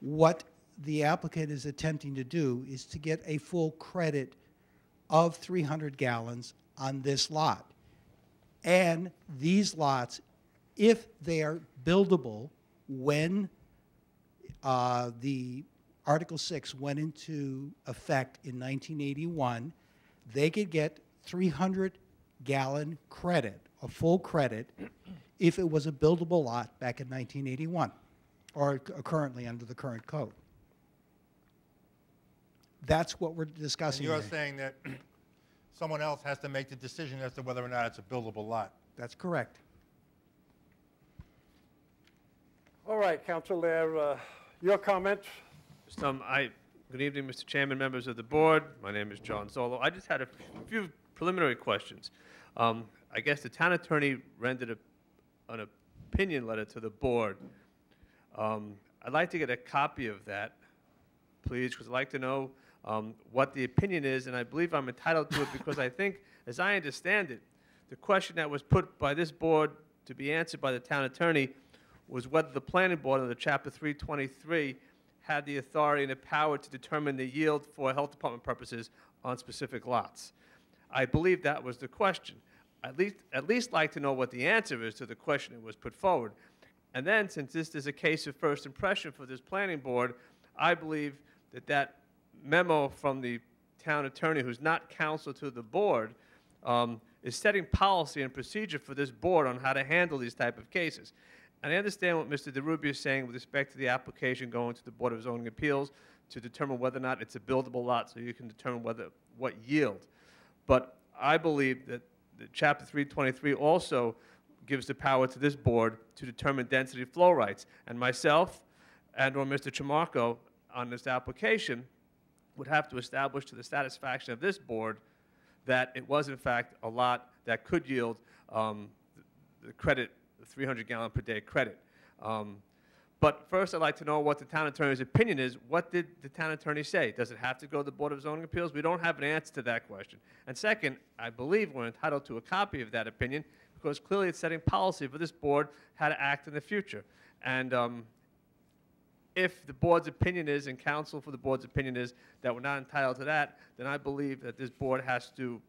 Speaker 9: what the applicant is attempting to do is to get a full credit of 300 gallons on this lot. And these lots, if they are buildable, when the Article 6 went into effect in 1981, they could get 300-gallon credit, a full credit, if it was a buildable lot back in 1981, or currently under the current code. That's what we're
Speaker 7: And
Speaker 9: discussing
Speaker 7: you're
Speaker 9: here.
Speaker 7: saying that someone else has to make the decision as to whether or not it's a buildable lot.
Speaker 9: That's correct.
Speaker 1: All right, Counselor, your comments?
Speaker 10: Good evening, Mr. Chairman, members of the board. My name is John Zolo. I just had a few preliminary questions. I guess the town attorney rendered an opinion letter to the board. I'd like to get a copy of that, please, because I'd like to know what the opinion is, and I believe I'm entitled to it because I think, as I understand it, the question that was put by this board to be answered by the town attorney was whether the planning board under Chapter 323 had the authority and the power to determine the yield for health department purposes on specific lots. I believe that was the question. At least like to know what the answer is to the question that was put forward. And then, since this is a case of first impression for this planning board, I believe that memo from the town attorney, who's not counsel to the board, is setting policy and procedure for this board on how to handle these type of cases. And I understand what Mr. DeRubio is saying with respect to the application going to the Board of Zoning Appeals to determine whether or not it's a buildable lot, so you can determine what yield. But I believe that Chapter 323 also gives the power to this board to determine density flow rights. And myself and/or Mr. Chamarko on this application would have to establish to the satisfaction of this board that it was in fact a lot that could yield the the credit, the 300-gallon per day credit. But first, I'd like to know what the town attorney's opinion is. What did the town attorney say? Does it have to go to the Board of Zoning Appeals? We don't have an answer to that question. And second, I believe we're entitled to a copy of that opinion because clearly it's setting policy for this board how to act in the future. And if the board's opinion is, and counsel for the board's opinion is, that we're not entitled to that, then I believe that this board has to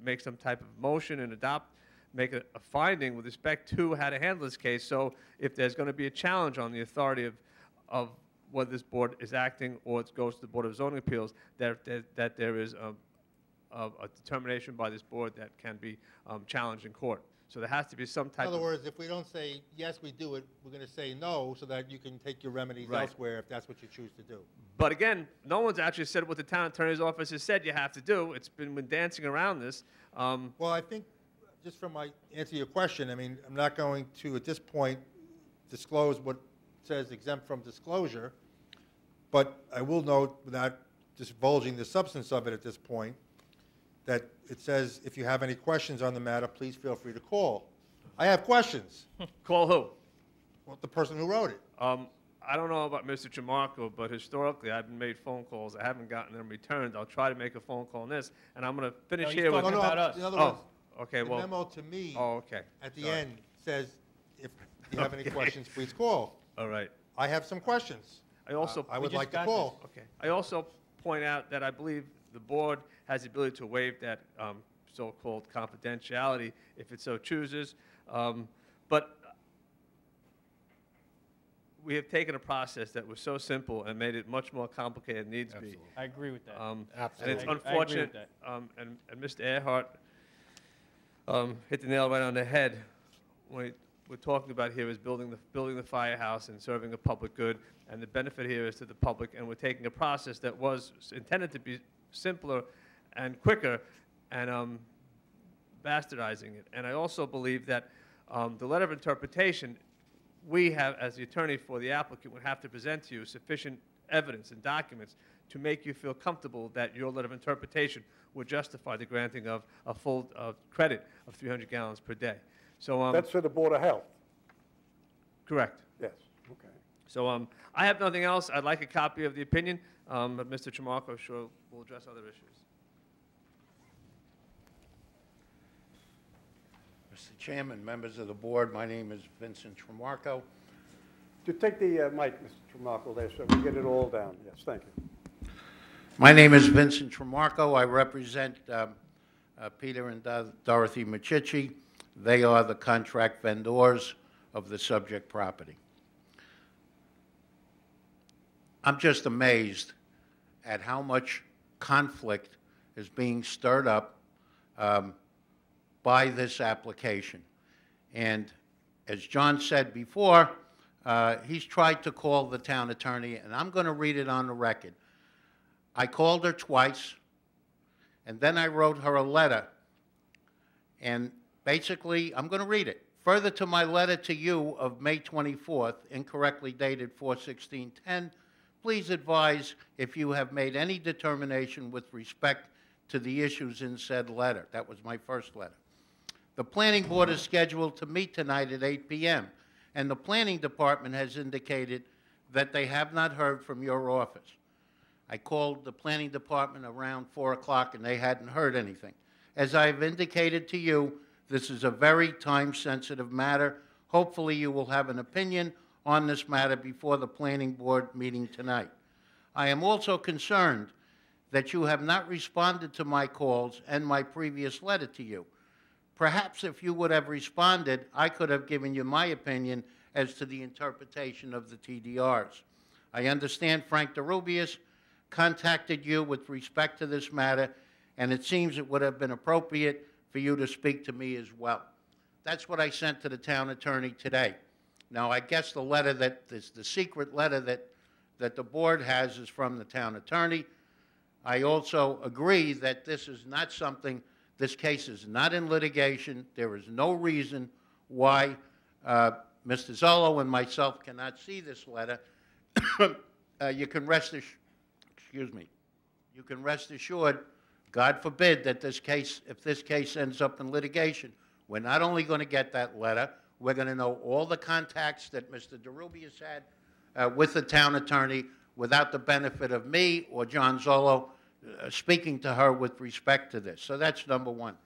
Speaker 10: make some type of motion and make a finding with respect to how to handle this case. So if there's going to be a challenge on the authority of whether this board is acting or it goes to the Board of Zoning Appeals, that there is a determination by this board that can be challenged in court. So there has to be some type
Speaker 7: In
Speaker 10: of...
Speaker 7: other words, if we don't say, yes, we do it, we're going to say no, so that you can take your remedies
Speaker 10: Right.
Speaker 7: elsewhere if that's what you choose to do.
Speaker 10: But again, no one's actually said what the town attorney's office has said you have to do. It's been dancing around this.
Speaker 7: Well, I think, just from my answer to your question, I mean, I'm not going to, at this point, disclose what says exempt from disclosure, but I will note, without divulging the substance of it at this point, that it says, if you have any questions on the matter, please feel free to call. I have questions.
Speaker 10: Call who?
Speaker 7: Well, the person who wrote it.
Speaker 10: I don't know about Mr. Chamarko, but historically, I've made phone calls. I haven't gotten them returned. I'll try to make a phone call on this, and I'm going to finish
Speaker 6: No, he's
Speaker 10: here with...
Speaker 6: talking about us.
Speaker 7: In other
Speaker 10: Oh,
Speaker 7: words,
Speaker 10: okay,
Speaker 7: the
Speaker 10: well...
Speaker 7: memo to me,
Speaker 10: okay.
Speaker 7: at the
Speaker 10: Sorry.
Speaker 7: end, says, if you have any
Speaker 10: Okay.
Speaker 7: questions, please call.
Speaker 10: All right.
Speaker 7: I have some questions.
Speaker 10: I also...
Speaker 7: I would
Speaker 6: just
Speaker 7: like to
Speaker 6: got
Speaker 7: call.
Speaker 10: Okay. I also point out that I believe the board has the ability to waive that so-called confidentiality if it so chooses. But we have taken a process that was so simple and made it much more complicated than it needs to be.
Speaker 6: I agree with that.
Speaker 10: And
Speaker 2: Absolutely.
Speaker 10: it's
Speaker 6: I agree with
Speaker 10: unfortunate,
Speaker 6: that.
Speaker 10: and Mr. Earhart hit the nail right on the head. What we're talking about here is building the firehouse and serving a public good, and the benefit here is to the public, and we're taking a process that was intended to be simpler and quicker and bastardizing it. And I also believe that the letter of interpretation, we have, as the attorney for the applicant, would have to present to you sufficient evidence and documents to make you feel comfortable that your letter of interpretation would justify the granting of a full credit of 300 gallons per day. So,
Speaker 1: That's for the Board of Health.
Speaker 10: correct.
Speaker 1: Yes, okay.
Speaker 10: So I have nothing else. I'd like a copy of the opinion, but Mr. Chamarko, I'm sure, will address other issues.
Speaker 11: Mr. Chairman, members of the board, my name is Vincent Tremarco.
Speaker 1: To take the mic, Mr. Tramarko, there, so we get it all down. Yes, thank you.
Speaker 11: My name is Vincent Tremarco. I represent Peter and Dorothy Machichi. They are the contract vendors of the subject property. I'm just amazed at how much conflict is being stirred up by this application. And as John said before, he's tried to call the town attorney, and I'm going to read it on the record. I called her twice, and then I wrote her a letter. And basically, I'm going to read it. Further to my letter to you of May 24th, incorrectly dated 4/16/10, please advise if you have made any determination with respect to the issues in said letter. That was my first letter. The planning board is scheduled to meet tonight at 8 p.m., and the planning department has indicated that they have not heard from your office. I called the planning department around 4 o'clock, and they hadn't heard anything. As I've indicated to you, this is a very time-sensitive matter. Hopefully, you will have an opinion on this matter before the planning board meeting tonight. I am also concerned that you have not responded to my calls and my previous letter to you. Perhaps if you would have responded, I could have given you my opinion as to the interpretation of the TDRs. I understand Frank DeRubius contacted you with respect to this matter, and it seems it would have been appropriate for you to speak to me as well. That's what I sent to the town attorney today. Now, I guess the letter the secret letter that the board has is from the town attorney. I also agree that this is not something, this case is not in litigation. There is no reason why Mr. Zollo and myself cannot see this letter. You can rest assured, God forbid that this case, if this case ends up in litigation, We're not only going to get that letter, we're going to know all the contacts that Mr. DeRubius had with the town attorney without the benefit of me or John Zolo speaking to her with respect to this. So that's number one.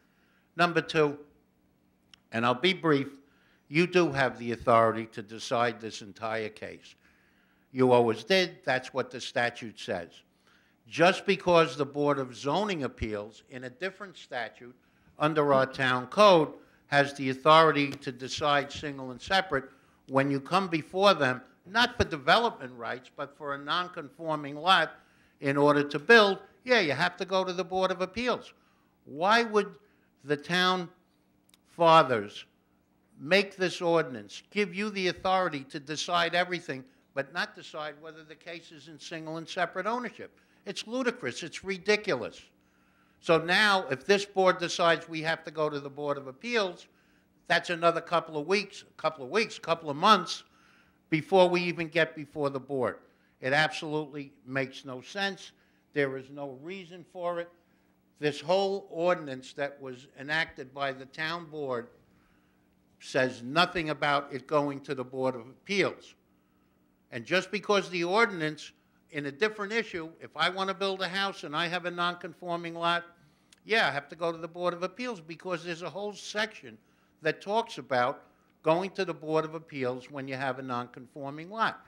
Speaker 11: Number two, and I'll be brief, you do have the authority to decide this entire case. You always did. That's what the statute says. Just because the Board of Zoning Appeals, in a different statute under our town code, has the authority to decide single and separate, when you come before them, not for development rights, but for a non-conforming lot in order to build, yeah, you have to go to the Board of Appeals. Why would the town fathers make this ordinance, give you the authority to decide everything, but not decide whether the case is in single and separate ownership? It's ludicrous. It's ridiculous. So now, if this board decides we have to go to the Board of Appeals, that's another couple of months before we even get before the board. It absolutely makes no sense. There is no reason for it. This whole ordinance that was enacted by the town board says nothing about it going to the Board of Appeals. And just because the ordinance, in a different issue, if I want to build a house and I have a non-conforming lot, yeah, I have to go to the Board of Appeals, because there's a whole section that talks about going to the Board of Appeals when you have a non-conforming lot.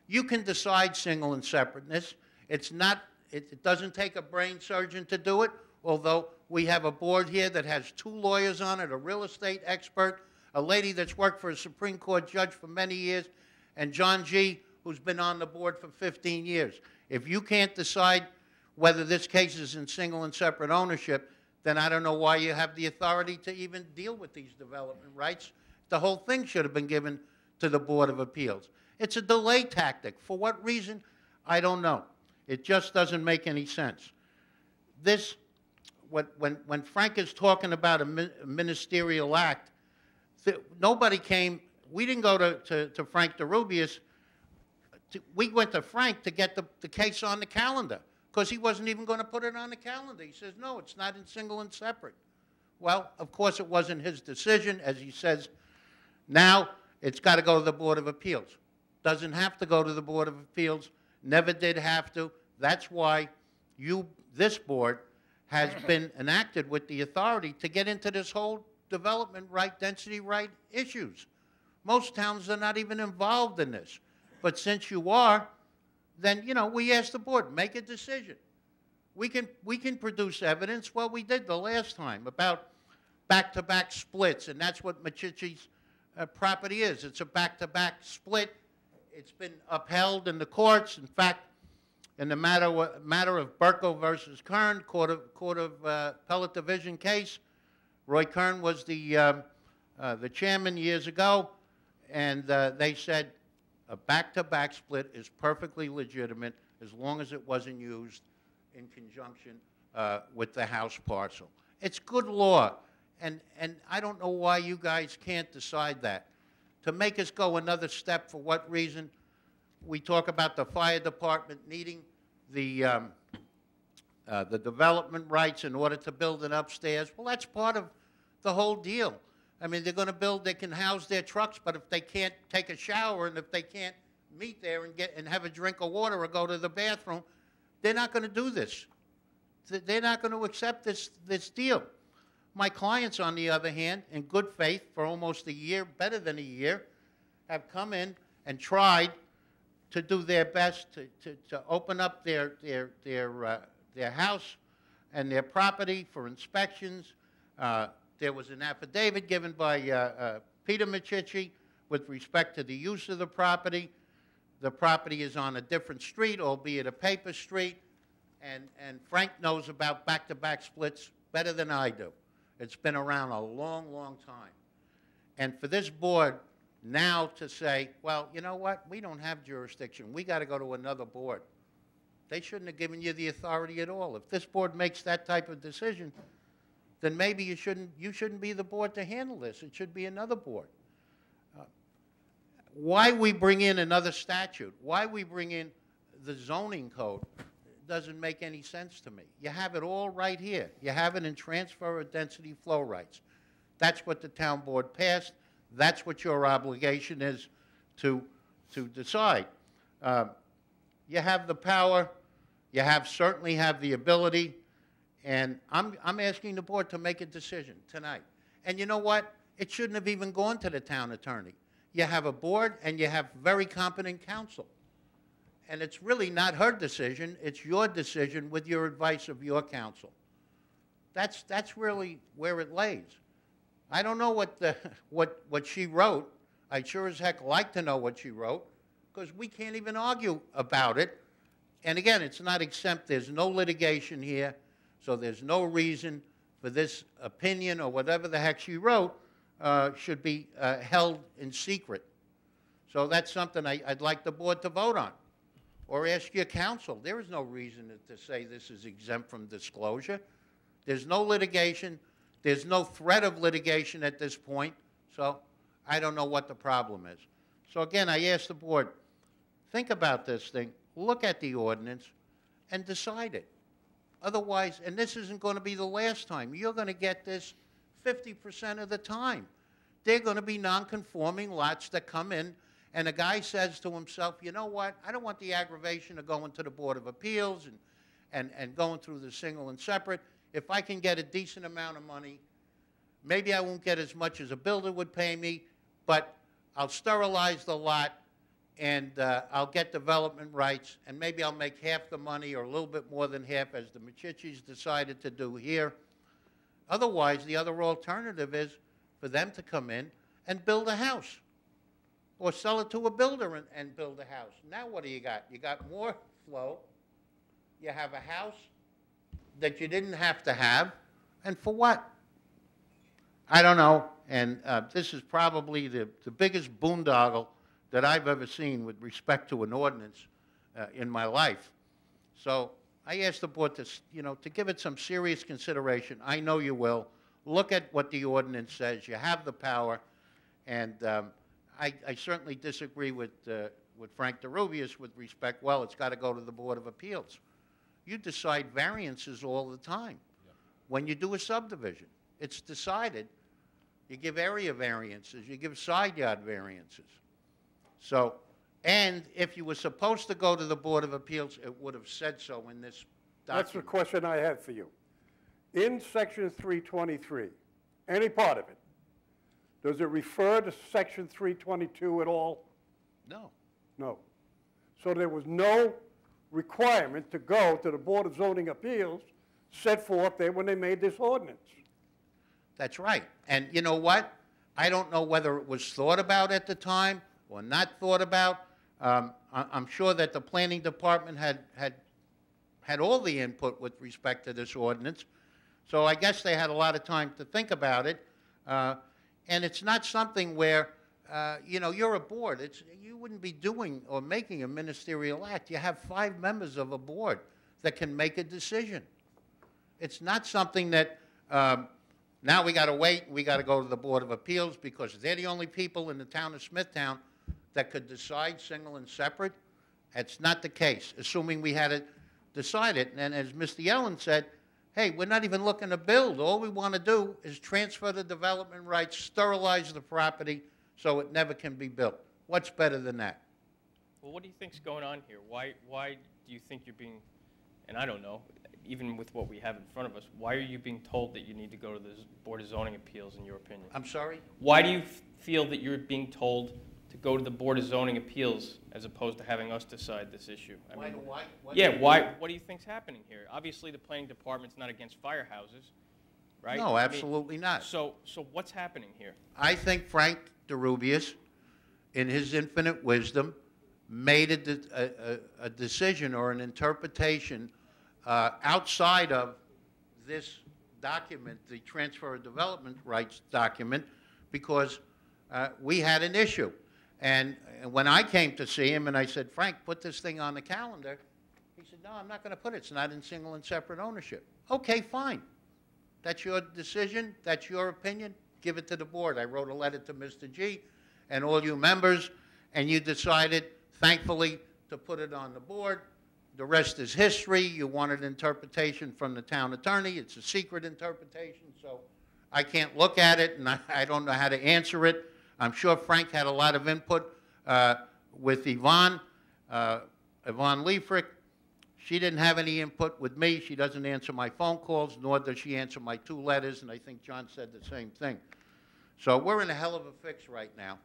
Speaker 11: You can decide single and separateness. It doesn't take a brain surgeon to do it, although we have a board here that has 2 lawyers on it, a real estate expert, a lady that's worked for a Supreme Court judge for many years, and John G., who's been on the board for 15 years. If you can't decide whether this case is in single and separate ownership, then I don't know why you have the authority to even deal with these development rights. The whole thing should have been given to the Board of Appeals. It's a delay tactic. For what reason? I don't know. It just doesn't make any sense. This, when Frank is talking about a ministerial act, nobody came, we didn't go to Frank DeRubius. We went to Frank to get the case on the calendar, because he wasn't even going to put it on the calendar. He says, no, it's not in single and separate. Well, of course, it wasn't his decision. As he says, now it's got to go to the Board of Appeals. Doesn't have to go to the Board of Appeals. Never did have to. That's why this board has been enacted with the authority to get into this whole development right, density right issues. Most towns are not even involved in this. But since you are, then, you know, we ask the board, make a decision. We can produce evidence. Well, we did the last time about back-to-back splits, and that's what Machichi's property is. It's a back-to-back split. It's been upheld in the courts. In fact, in the matter of Burko versus Kern, Court of Appellate Division case, Roy Kern was the chairman years ago, and they said a back-to-back split is perfectly legitimate as long as it wasn't used in conjunction with the house parcel. It's good law, and I don't know why you guys can't decide that. To make us go another step, for what reason? We talk about the fire department needing the development rights in order to build an upstairs. Well, that's part of the whole deal. I mean, they're going to build, they can house their trucks, but if they can't take a shower and if they can't meet there and have a drink of water or go to the bathroom, they're not going to do this. They're not going to accept this deal. My clients, on the other hand, in good faith for almost a year, better than a year, have come in and tried to do their best to open up their house and their property for inspections. There was an affidavit given by Peter Machichi with respect to the use of the property. The property is on a different street, albeit a paper street, and Frank knows about back-to-back splits better than I do. It's been around a long, long time. And for this board now to say, well, you know what, we don't have jurisdiction. We got to go to another board. They shouldn't have given you the authority at all. If this board makes that type of decision, then maybe you shouldn't be the board to handle this. It should be another board. Why we bring in another statute, why we bring in the zoning code, doesn't make any sense to me. You have it all right here. You have it in transfer of density flow rights. That's what the town board passed. That's what your obligation is to decide. You have the power. You certainly have the ability. And I'm asking the board to make a decision tonight. And you know what? It shouldn't have even gone to the town attorney. You have a board and you have very competent counsel. And it's really not her decision. It's your decision with your advice of your counsel. That's really where it lays. I don't know what she wrote. I'd sure as heck like to know what she wrote, because we can't even argue about it. And again, it's not exempt. There's no litigation here, so there's no reason for this opinion or whatever the heck she wrote should be held in secret. So that's something I'd like the board to vote on, or ask your counsel. There is no reason to say this is exempt from disclosure. There's no litigation. There's no threat of litigation at this point, so I don't know what the problem is. So again, I ask the board, think about this thing, look at the ordinance, and decide it. Otherwise, and this isn't going to be the last time, you're going to get this 50% of the time. They're going to be non-conforming lots that come in, and a guy says to himself, you know what, I don't want the aggravation of going to the Board of Appeals and going through the single and separate. If I can get a decent amount of money, maybe I won't get as much as a builder would pay me, but I'll sterilize the lot, and I'll get development rights, and maybe I'll make half the money or a little bit more than half, as the Machichis decided to do here. Otherwise, the other alternative is for them to come in and build a house, or sell it to a builder and build a house. Now what do you got? You got more flow. You have a house that you didn't have to have, and for what? I don't know, and this is probably the biggest boondoggle that I've ever seen with respect to an ordinance in my life. So I ask the board to, to give it some serious consideration. I know you will. Look at what the ordinance says. You have the power, and I certainly disagree with Frank DeRubius with respect, well, it's got to go to the Board of Appeals. You decide variances all the time. When you do a subdivision, it's decided. You give area variances. You give side yard variances. So, and if you were supposed to go to the Board of Appeals, it would have said so in this document.
Speaker 1: That's the question I had for you. In Section 323, any part of it, does it refer to Section 322 at all?
Speaker 11: No.
Speaker 1: No. So there was no requirement to go to the Board of Zoning Appeals set forth there when they made this ordinance.
Speaker 11: That's right. And you know what? I don't know whether it was thought about at the time or not thought about. I'm sure that the planning department had all the input with respect to this ordinance. So I guess they had a lot of time to think about it. And it's not something where, you're a board. You wouldn't be doing or making a ministerial act. You have 5 members of a board that can make a decision. It's not something that now we got to wait, we got to go to the Board of Appeals because they're the only people in the town of Smithtown that could decide single and separate. That's not the case, assuming we had to decide it. And as Mr. Yellen said, hey, we're not even looking to build. All we want to do is transfer the development rights, sterilize the property so it never can be built. What's better than that?
Speaker 6: Well, what do you think's going on here? Why do you think you're being, and I don't know, even with what we have in front of us, why are you being told that you need to go to the Board of Zoning Appeals, in your opinion?
Speaker 11: I'm sorry?
Speaker 6: Why do you feel that you're being told to go to the Board of Zoning Appeals as opposed to having us decide this issue?
Speaker 11: Why?
Speaker 6: What do you think's happening here? Obviously, the planning department's not against firehouses, right?
Speaker 11: No, absolutely not.
Speaker 6: So what's happening here?
Speaker 11: I think Frank DeRubius, in his infinite wisdom, made a decision or an interpretation outside of this document, the Transfer of Development Rights document, because we had an issue. And when I came to see him and I said, Frank, put this thing on the calendar, he said, no, I'm not going to put it. It's not in single and separate ownership. Okay, fine. That's your decision. That's your opinion. Give it to the board. I wrote a letter to Mr. G and all you members, and you decided, thankfully, to put it on the board. The rest is history. You wanted interpretation from the town attorney. It's a secret interpretation, so I can't look at it, and I don't know how to answer it. I'm sure Frank had a lot of input with Yvonne Liefrick. She didn't have any input with me. She doesn't answer my phone calls, nor does she answer my 2 letters, and I think John said the same thing. So we're in a hell of a fix right now.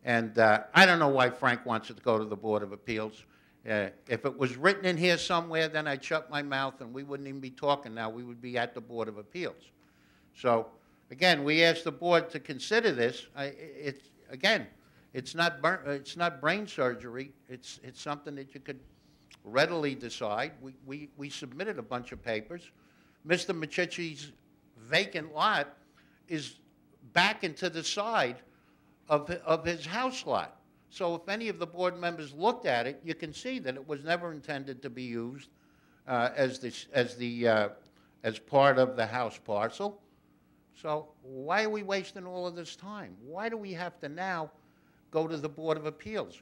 Speaker 11: And I don't know why Frank wants it to go to the Board of Appeals. If it was written in here somewhere, then I'd shut my mouth and we wouldn't even be talking now. We would be at the Board of Appeals. So, again, we asked the board to consider this. It's not brain surgery. It's something that you could readily decide. We submitted a bunch of papers. Mr. Machichi's vacant lot is back into the side of his house lot. So if any of the board members looked at it, you can see that it was never intended to be used as part of the house parcel. So why are we wasting all of this time? Why do we have to now go to the Board of Appeals?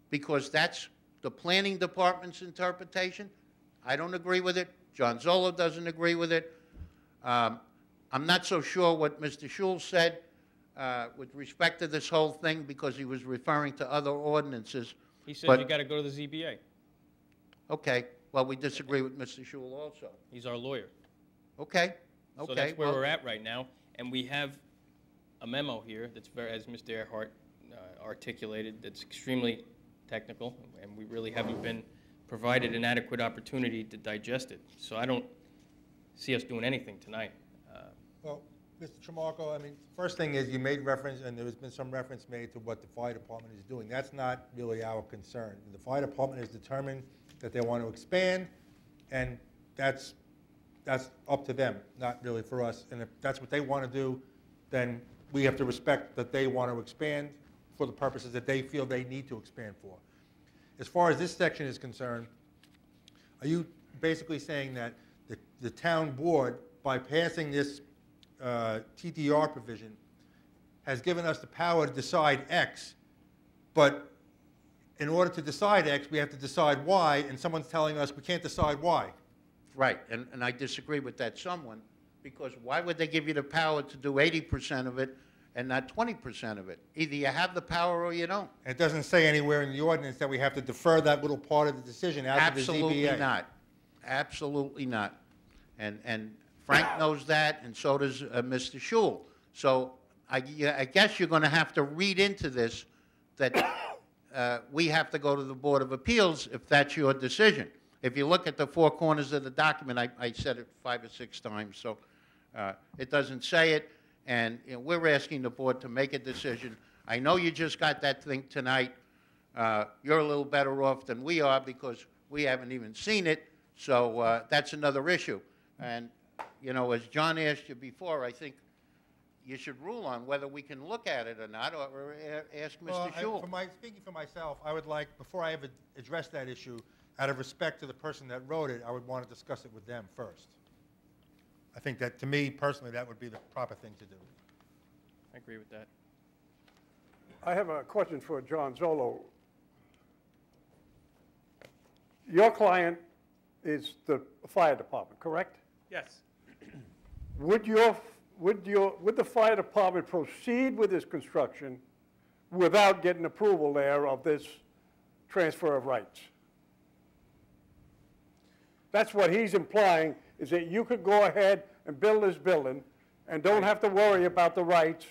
Speaker 11: Because that's the planning department's interpretation. I don't agree with it. John Zolo doesn't agree with it. I'm not so sure what Mr. Schul said with respect to this whole thing, because he was referring to other ordinances.
Speaker 6: He said you got to go to the ZBA.
Speaker 11: Okay. Well, we disagree with Mr. Schul also.
Speaker 6: He's our lawyer.
Speaker 11: Okay.
Speaker 6: So that's where we're at right now. And we have a memo here that's very, as Mr. Earhart articulated, that's extremely technical, and we really haven't been provided an adequate opportunity to digest it. So I don't see us doing anything tonight.
Speaker 7: Well, Mr. Tramarko, I mean, first thing is you made reference, and there's been some reference made to what the fire department is doing. That's not really our concern. The fire department has determined that they want to expand, and that's up to them, not really for us. And if that's what they want to do, then we have to respect that they want to expand for the purposes that they feel they need to expand for. As far as this section is concerned, are you basically saying that the town board, by passing this TDR provision, has given us the power to decide X, but in order to decide X, we have to decide Y, and someone's telling us we can't decide Y?
Speaker 11: Right, and I disagree with that someone, because why would they give you the power to do 80% of it and not 20% of it? Either you have the power or you don't.
Speaker 7: It doesn't say anywhere in the ordinance that we have to defer that little part of the decision out to the ZBA.
Speaker 11: Absolutely not. Absolutely not. And Frank knows that, and so does Mr. Schul. So I guess you're going to have to read into this that we have to go to the Board of Appeals if that's your decision. If you look at the 4 corners of the document, I said it 5 or 6 times, so it doesn't say it, and we're asking the board to make a decision. I know you just got that thing tonight. You're a little better off than we are because we haven't even seen it, so that's another issue. And, you know, as John asked you before, I think you should rule on whether we can look at it or not, or ask Mr. Schul.
Speaker 7: Speaking for myself, I would like, before I ever address that issue, out of respect to the person that wrote it, I would want to discuss it with them first. I think that, to me, personally, that would be the proper thing to do.
Speaker 6: I agree with that.
Speaker 1: I have a question for John Zolo. Your client is the fire department, correct?
Speaker 10: Yes.
Speaker 1: Would the fire department proceed with this construction without getting approval there of this transfer of rights? That's what he's implying, is that you could go ahead and build this building and don't have to worry about the rights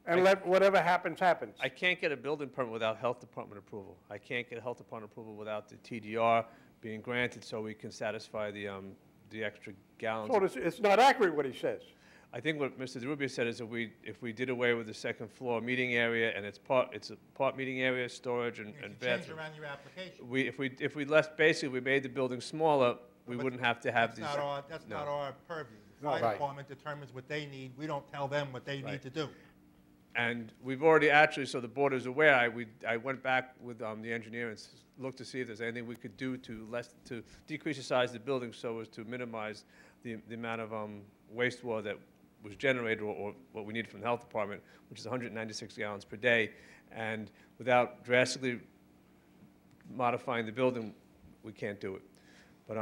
Speaker 1: and let whatever happens, happens.
Speaker 10: I can't get a building permit without health department approval. I can't get a health department approval without the TDR being granted so we can satisfy the extra gallons.
Speaker 1: So it's not accurate what he says.
Speaker 10: I think what Mr. DeRubio said is if we did away with the second floor meeting area and it's a part meeting area, storage and bathrooms.
Speaker 7: Change around your application.
Speaker 10: If we left, basically we made the building smaller, we wouldn't have to have these.
Speaker 7: That's not our purview. The fire department determines what they need. We don't tell them what they need to do.
Speaker 10: And we've already actually, so the board is aware, I went back with the engineer and looked to see if there's anything we could do to decrease the size of the building so as to minimize the amount of wastewater that was generated or what we need from the health department, which is 196 gallons per day. And without drastically modifying the building, we can't do it. But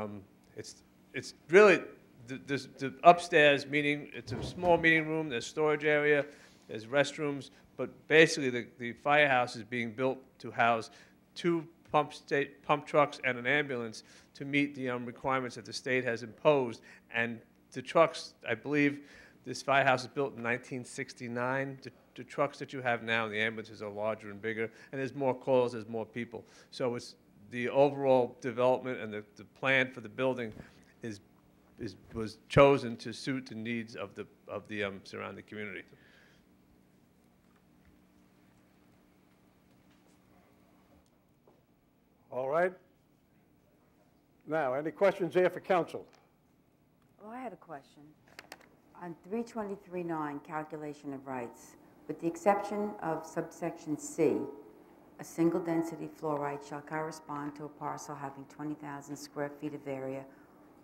Speaker 10: it's really the upstairs meeting, it's a small meeting room, there's storage area, there's restrooms, but basically the firehouse is being built to house 2 pump trucks and an ambulance to meet the requirements that the state has imposed. And the trucks, I believe, this firehouse was built in 1969. The trucks that you have now, the ambulances are larger and bigger, and there's more calls, there's more people. So it's the overall development and the plan for the building was chosen to suit the needs of the surrounding community.
Speaker 1: All right. Now, any questions there for council?
Speaker 3: Well, I had a question. On 323.9, calculation of rights, with the exception of subsection C, a single density floor right shall correspond to a parcel having 20,000 square feet of area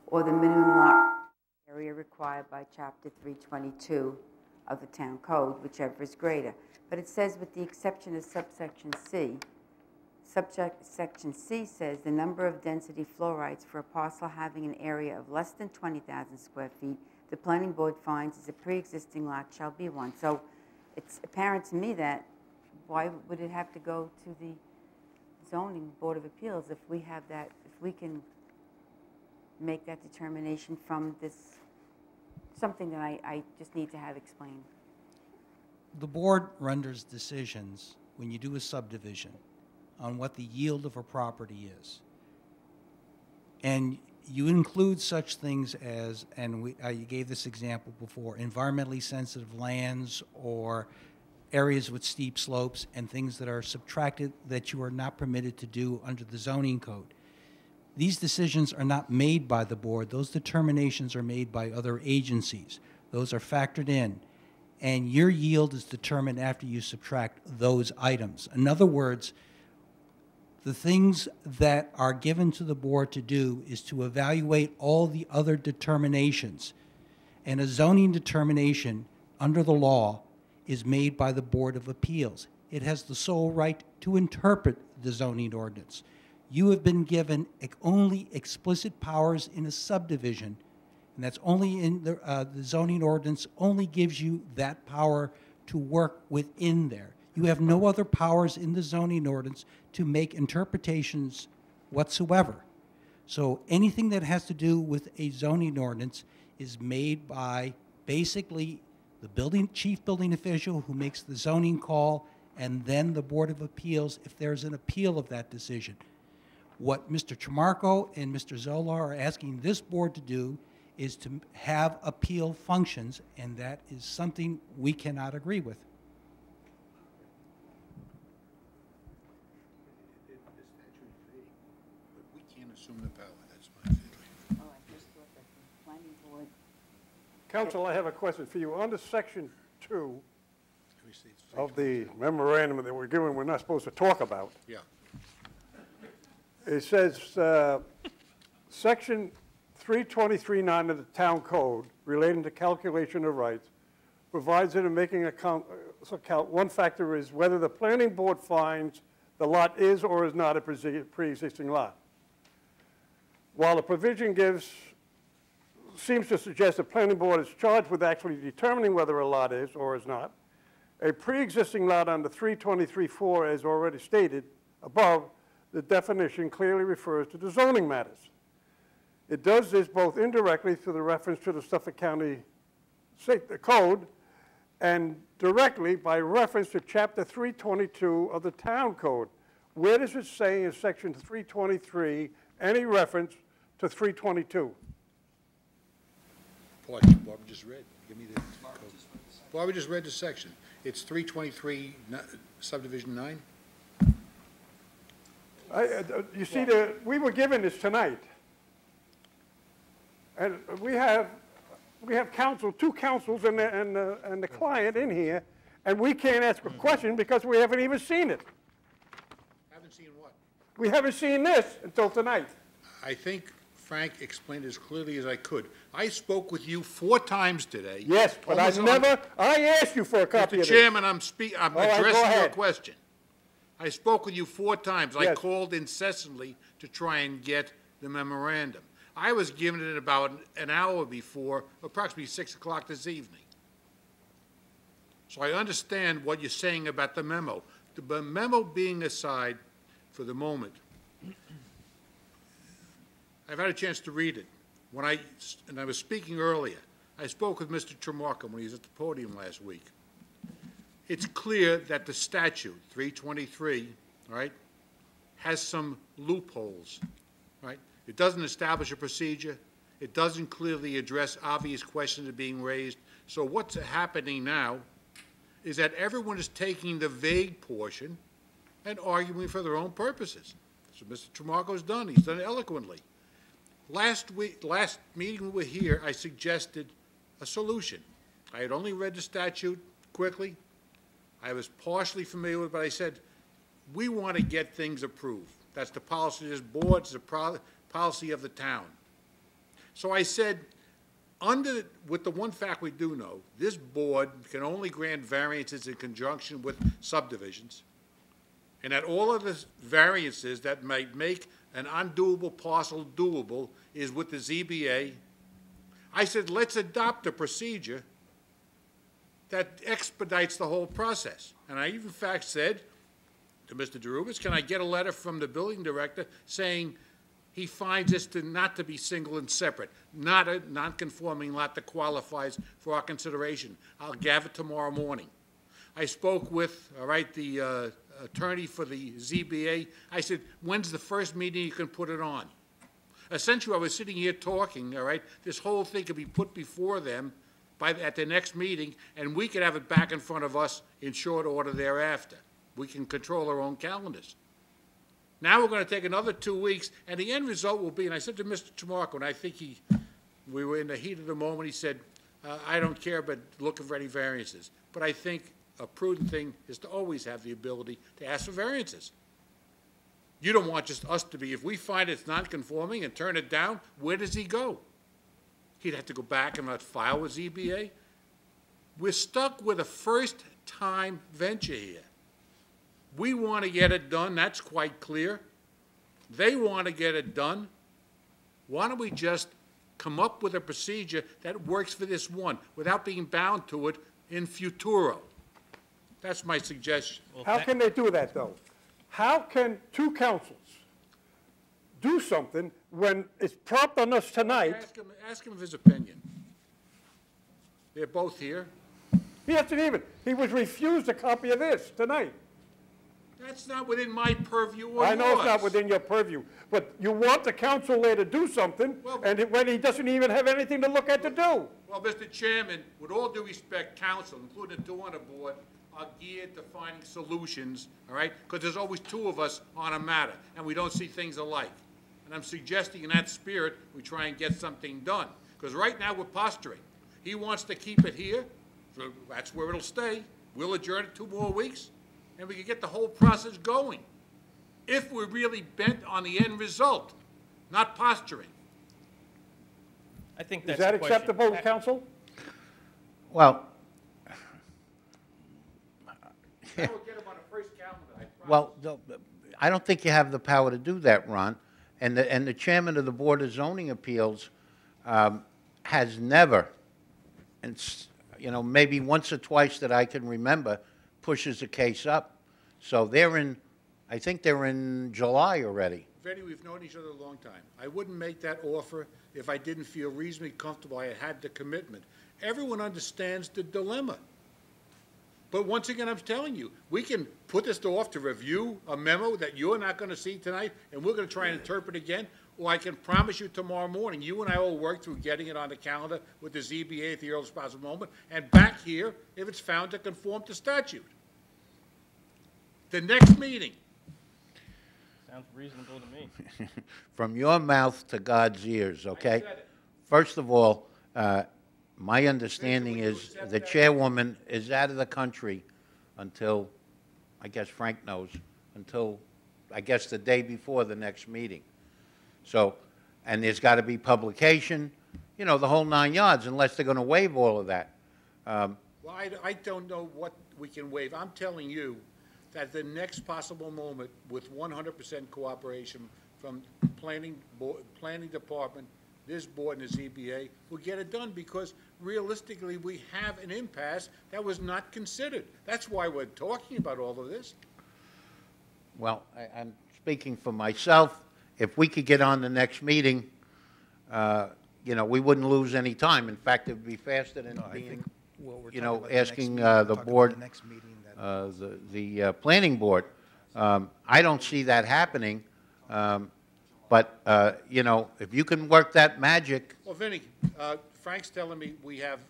Speaker 3: or the minimum lot area required by Chapter 322 of the Town Code, whichever is greater. But it says with the exception of subsection C. Subsection C says the number of density floor rights for a parcel having an area of less than 20,000 square feet, the planning board finds as a pre-existing lot shall be one. So it's apparent to me that why would it have to go to the zoning board of appeals if we have that, if we can make that determination from this, something that I just need to have explained.
Speaker 9: The board renders decisions when you do a subdivision on what the yield of a property is. And you include such things as, and you gave this example before, environmentally sensitive lands or areas with steep slopes and things that are subtracted that you are not permitted to do under the zoning code. These decisions are not made by the board. Those determinations are made by other agencies. Those are factored in. And your yield is determined after you subtract those items. In other words, the things that are given to the board to do is to evaluate all the other determinations. And a zoning determination under the law is made by the Board of Appeals. It has the sole right to interpret the zoning ordinance. You have been given only explicit powers in a subdivision, and that's only in the zoning ordinance only gives you that power to work within there. You have no other powers in the zoning ordinance to make interpretations whatsoever. So anything that has to do with a zoning ordinance is made by basically the chief building official who makes the zoning call, and then the Board of Appeals if there's an appeal of that decision. What Mr. Tramarko and Mr. Zola are asking this board to do is to have appeal functions, and that is something we cannot agree with.
Speaker 8: We can't assume the power, that's my feeling.
Speaker 3: Oh, I just thought that the planning board.
Speaker 1: Council, I have a question for you. Under section 2
Speaker 8: Let me see, it's
Speaker 1: of the memorandum that we're given, we're not supposed to talk about.
Speaker 8: Yeah.
Speaker 1: It says, section 323.9 of the Town Code relating to calculation of rights provides that in making a count, one factor is whether the planning board finds the lot is or is not a pre-existing lot. While the provision seems to suggest the planning board is charged with actually determining whether a lot is or is not, a pre-existing lot under 323.4, as already stated above, the definition clearly refers to the zoning matters. It does this both indirectly through the reference to the Suffolk County Code and directly by reference to Chapter 322 of the Town Code. Where does it say in Section 323 any reference to 322?
Speaker 8: Barbara just read. Give me the code. Barbara just read the section. It's 323 subdivision 9?
Speaker 1: You see, we were given this tonight. And we have counsel, 2 counsels and the client in here, and we can't ask a question because we haven't even seen it.
Speaker 8: Haven't seen what?
Speaker 1: We haven't seen this until tonight.
Speaker 8: I think Frank explained as clearly as I could. I spoke with you 4 times today.
Speaker 1: Yes, but I asked you for a copy of
Speaker 8: Mr.
Speaker 1: this.
Speaker 8: Chairman, I'm addressing your
Speaker 1: ahead.
Speaker 8: question. I spoke with you 4 times. I
Speaker 1: Yes.
Speaker 8: called incessantly to try and get the memorandum. I was given it about an hour before, approximately 6 o'clock this evening. So I understand what you're saying about the memo. The memo being aside for the moment, I've had a chance to read it. And I was speaking earlier, I spoke with Mr. Tremarco when he was at the podium last week. It's clear that the statute, 323, all right, has some loopholes, right? It doesn't establish a procedure. It doesn't clearly address obvious questions that are being raised. So what's happening now is that everyone is taking the vague portion and arguing for their own purposes. So Mr. Tremarco's done. He's done it eloquently. Last meeting we were here, I suggested a solution. I had only read the statute quickly. I was partially familiar with it, but I said, we want to get things approved. That's the policy of this board, it's the policy of the town. So I said, with the one fact we do know, this board can only grant variances in conjunction with subdivisions, and that all of the variances that might make an undoable parcel doable is with the ZBA. I said, let's adopt a procedure that expedites the whole process. And I even, in fact, said to Mr. DeRubis, can I get a letter from the building director saying he finds this not to be single and separate, not a non-conforming lot that qualifies for our consideration. I'll gather tomorrow morning. I spoke with, all right, the attorney for the ZBA. I said, when's the first meeting you can put it on? Essentially, I was sitting here talking, all right, this whole thing could be put before them at the next meeting, and we could have it back in front of us in short order thereafter. We can control our own calendars. Now we're going to take another 2 weeks, and the end result will be, and I said to Mr. Tremarco, and I think we were in the heat of the moment, he said, I don't care, but looking for any variances. But I think a prudent thing is to always have the ability to ask for variances. You don't want just us to be, if we find it's non-conforming and turn it down, where does he go? He'd have to go back and file with ZBA. We're stuck with a first-time venture here. We want to get it done, that's quite clear. They want to get it done. Why don't we just come up with a procedure that works for this one without being bound to it in futuro? That's my suggestion.
Speaker 1: How can they do that, though? How can two councils do something when it's propped on us tonight?
Speaker 8: Ask him his opinion. They're both here.
Speaker 1: He hasn't even, he was refused a copy of this tonight.
Speaker 8: That's not within my purview or
Speaker 1: I know it's not
Speaker 8: yours.
Speaker 1: within your purview, but you want the council there to do something, and when he doesn't even have anything to look at to do.
Speaker 8: Well, Mr. Chairman, with all due respect, council, including the two on the board, are geared to finding solutions, all right? Because there's always two of us on a matter, and we don't see things alike. And I'm suggesting in that spirit, we try and get something done. Because right now, we're posturing. He wants to keep it here, so that's where it'll stay. We'll adjourn it 2 more weeks, and we can get the whole process going. If we're really bent on the end result, not posturing.
Speaker 6: I think
Speaker 1: Is
Speaker 6: that's
Speaker 1: that
Speaker 6: the question.
Speaker 1: acceptable, council?
Speaker 11: Well,
Speaker 8: That will get him on the first calendar, I promise.
Speaker 11: well, I don't think you have the power to do that, Ron. And the chairman of the Board of Zoning Appeals has never, and maybe once or twice that I can remember, pushes a case up. So I think they're in July already.
Speaker 8: Freddie, we've known each other a long time. I wouldn't make that offer if I didn't feel reasonably comfortable I had the commitment. Everyone understands the dilemma. But once again, I'm telling you, we can put this off to review a memo that you're not going to see tonight, and we're going to try and interpret again, or I can promise you tomorrow morning, you and I will work through getting it on the calendar with the ZBA at the earliest possible moment, and back here if it's found to conform to statute. The next meeting.
Speaker 6: Sounds reasonable to me.
Speaker 11: From your mouth to God's ears, okay?
Speaker 8: said it.
Speaker 11: First of all, my understanding is the chairwoman is out of the country until, I guess Frank knows, until, I guess, the day before the next meeting. So, and there's got to be publication, the whole 9 yards, unless they're going to waive all of that.
Speaker 8: Well, I don't know what we can waive. I'm telling you that the next possible moment, with 100% cooperation from planning department, this board and the ZBA will get it done, because realistically, we have an impasse that was not considered. That's why we're talking about all of this.
Speaker 11: Well, I'm speaking for myself. If we could get on the next meeting, you know, we wouldn't lose any time. In fact, it would be faster than being, you know, asking the board, the planning board. I don't see that happening. But, you know, if you can work that magic.
Speaker 8: Well, Vinnie, Frank's telling me we have,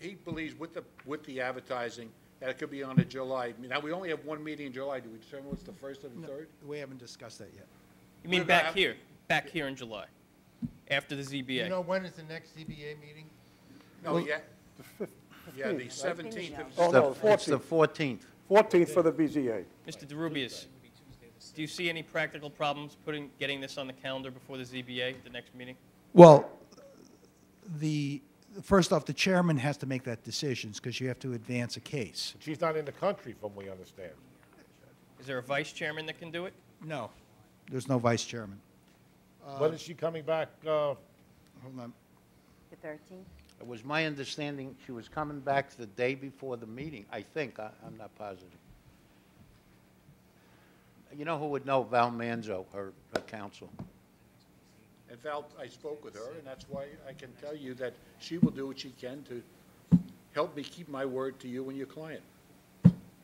Speaker 8: he believes with the advertising that it could be on the July. Now, we only have one meeting in July. Do we determine what's the first or the third?
Speaker 9: We haven't discussed that yet.
Speaker 6: You mean back here in July, after the ZBA?
Speaker 7: You know, when is the next ZBA meeting?
Speaker 8: No, yeah,
Speaker 1: The
Speaker 8: yeah, the
Speaker 1: 15th, right?
Speaker 8: 17th of
Speaker 1: Oh, no,
Speaker 11: It's the 14th.
Speaker 1: 14th for the BZA.
Speaker 6: Mr. DeRubius, do you see any practical problems getting this on the calendar before the ZBA, the next meeting?
Speaker 9: Well, first off, the chairman has to make that decision, because you have to advance a case.
Speaker 2: She's not in the country, from what we understand.
Speaker 6: Is there a vice chairman that can do it?
Speaker 9: No, there's no vice chairman.
Speaker 2: When is she coming back?
Speaker 9: Hold on.
Speaker 3: The 13th?
Speaker 11: It was my understanding she was coming back the day before the meeting, I think. I'm not positive. You know who would know? Val Manzo, her counsel.
Speaker 8: And Val, I spoke with her, and that's why I can tell you that she will do what she can to help me keep my word to you and your client,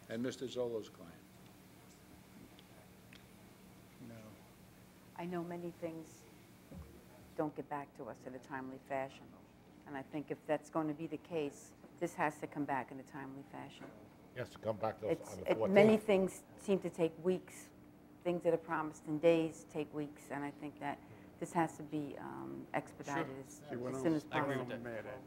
Speaker 8: and Mr. Zolo's client.
Speaker 3: I know many things don't get back to us in a timely fashion. And I think if that's going to be the case, this has to come back in a timely fashion.
Speaker 2: Yes, to come back to us on the 14th.
Speaker 3: Many things seem to take weeks. Things that are promised in days take weeks. And I think that this has to be expedited as soon as
Speaker 6: I agree
Speaker 3: possible.
Speaker 6: with that.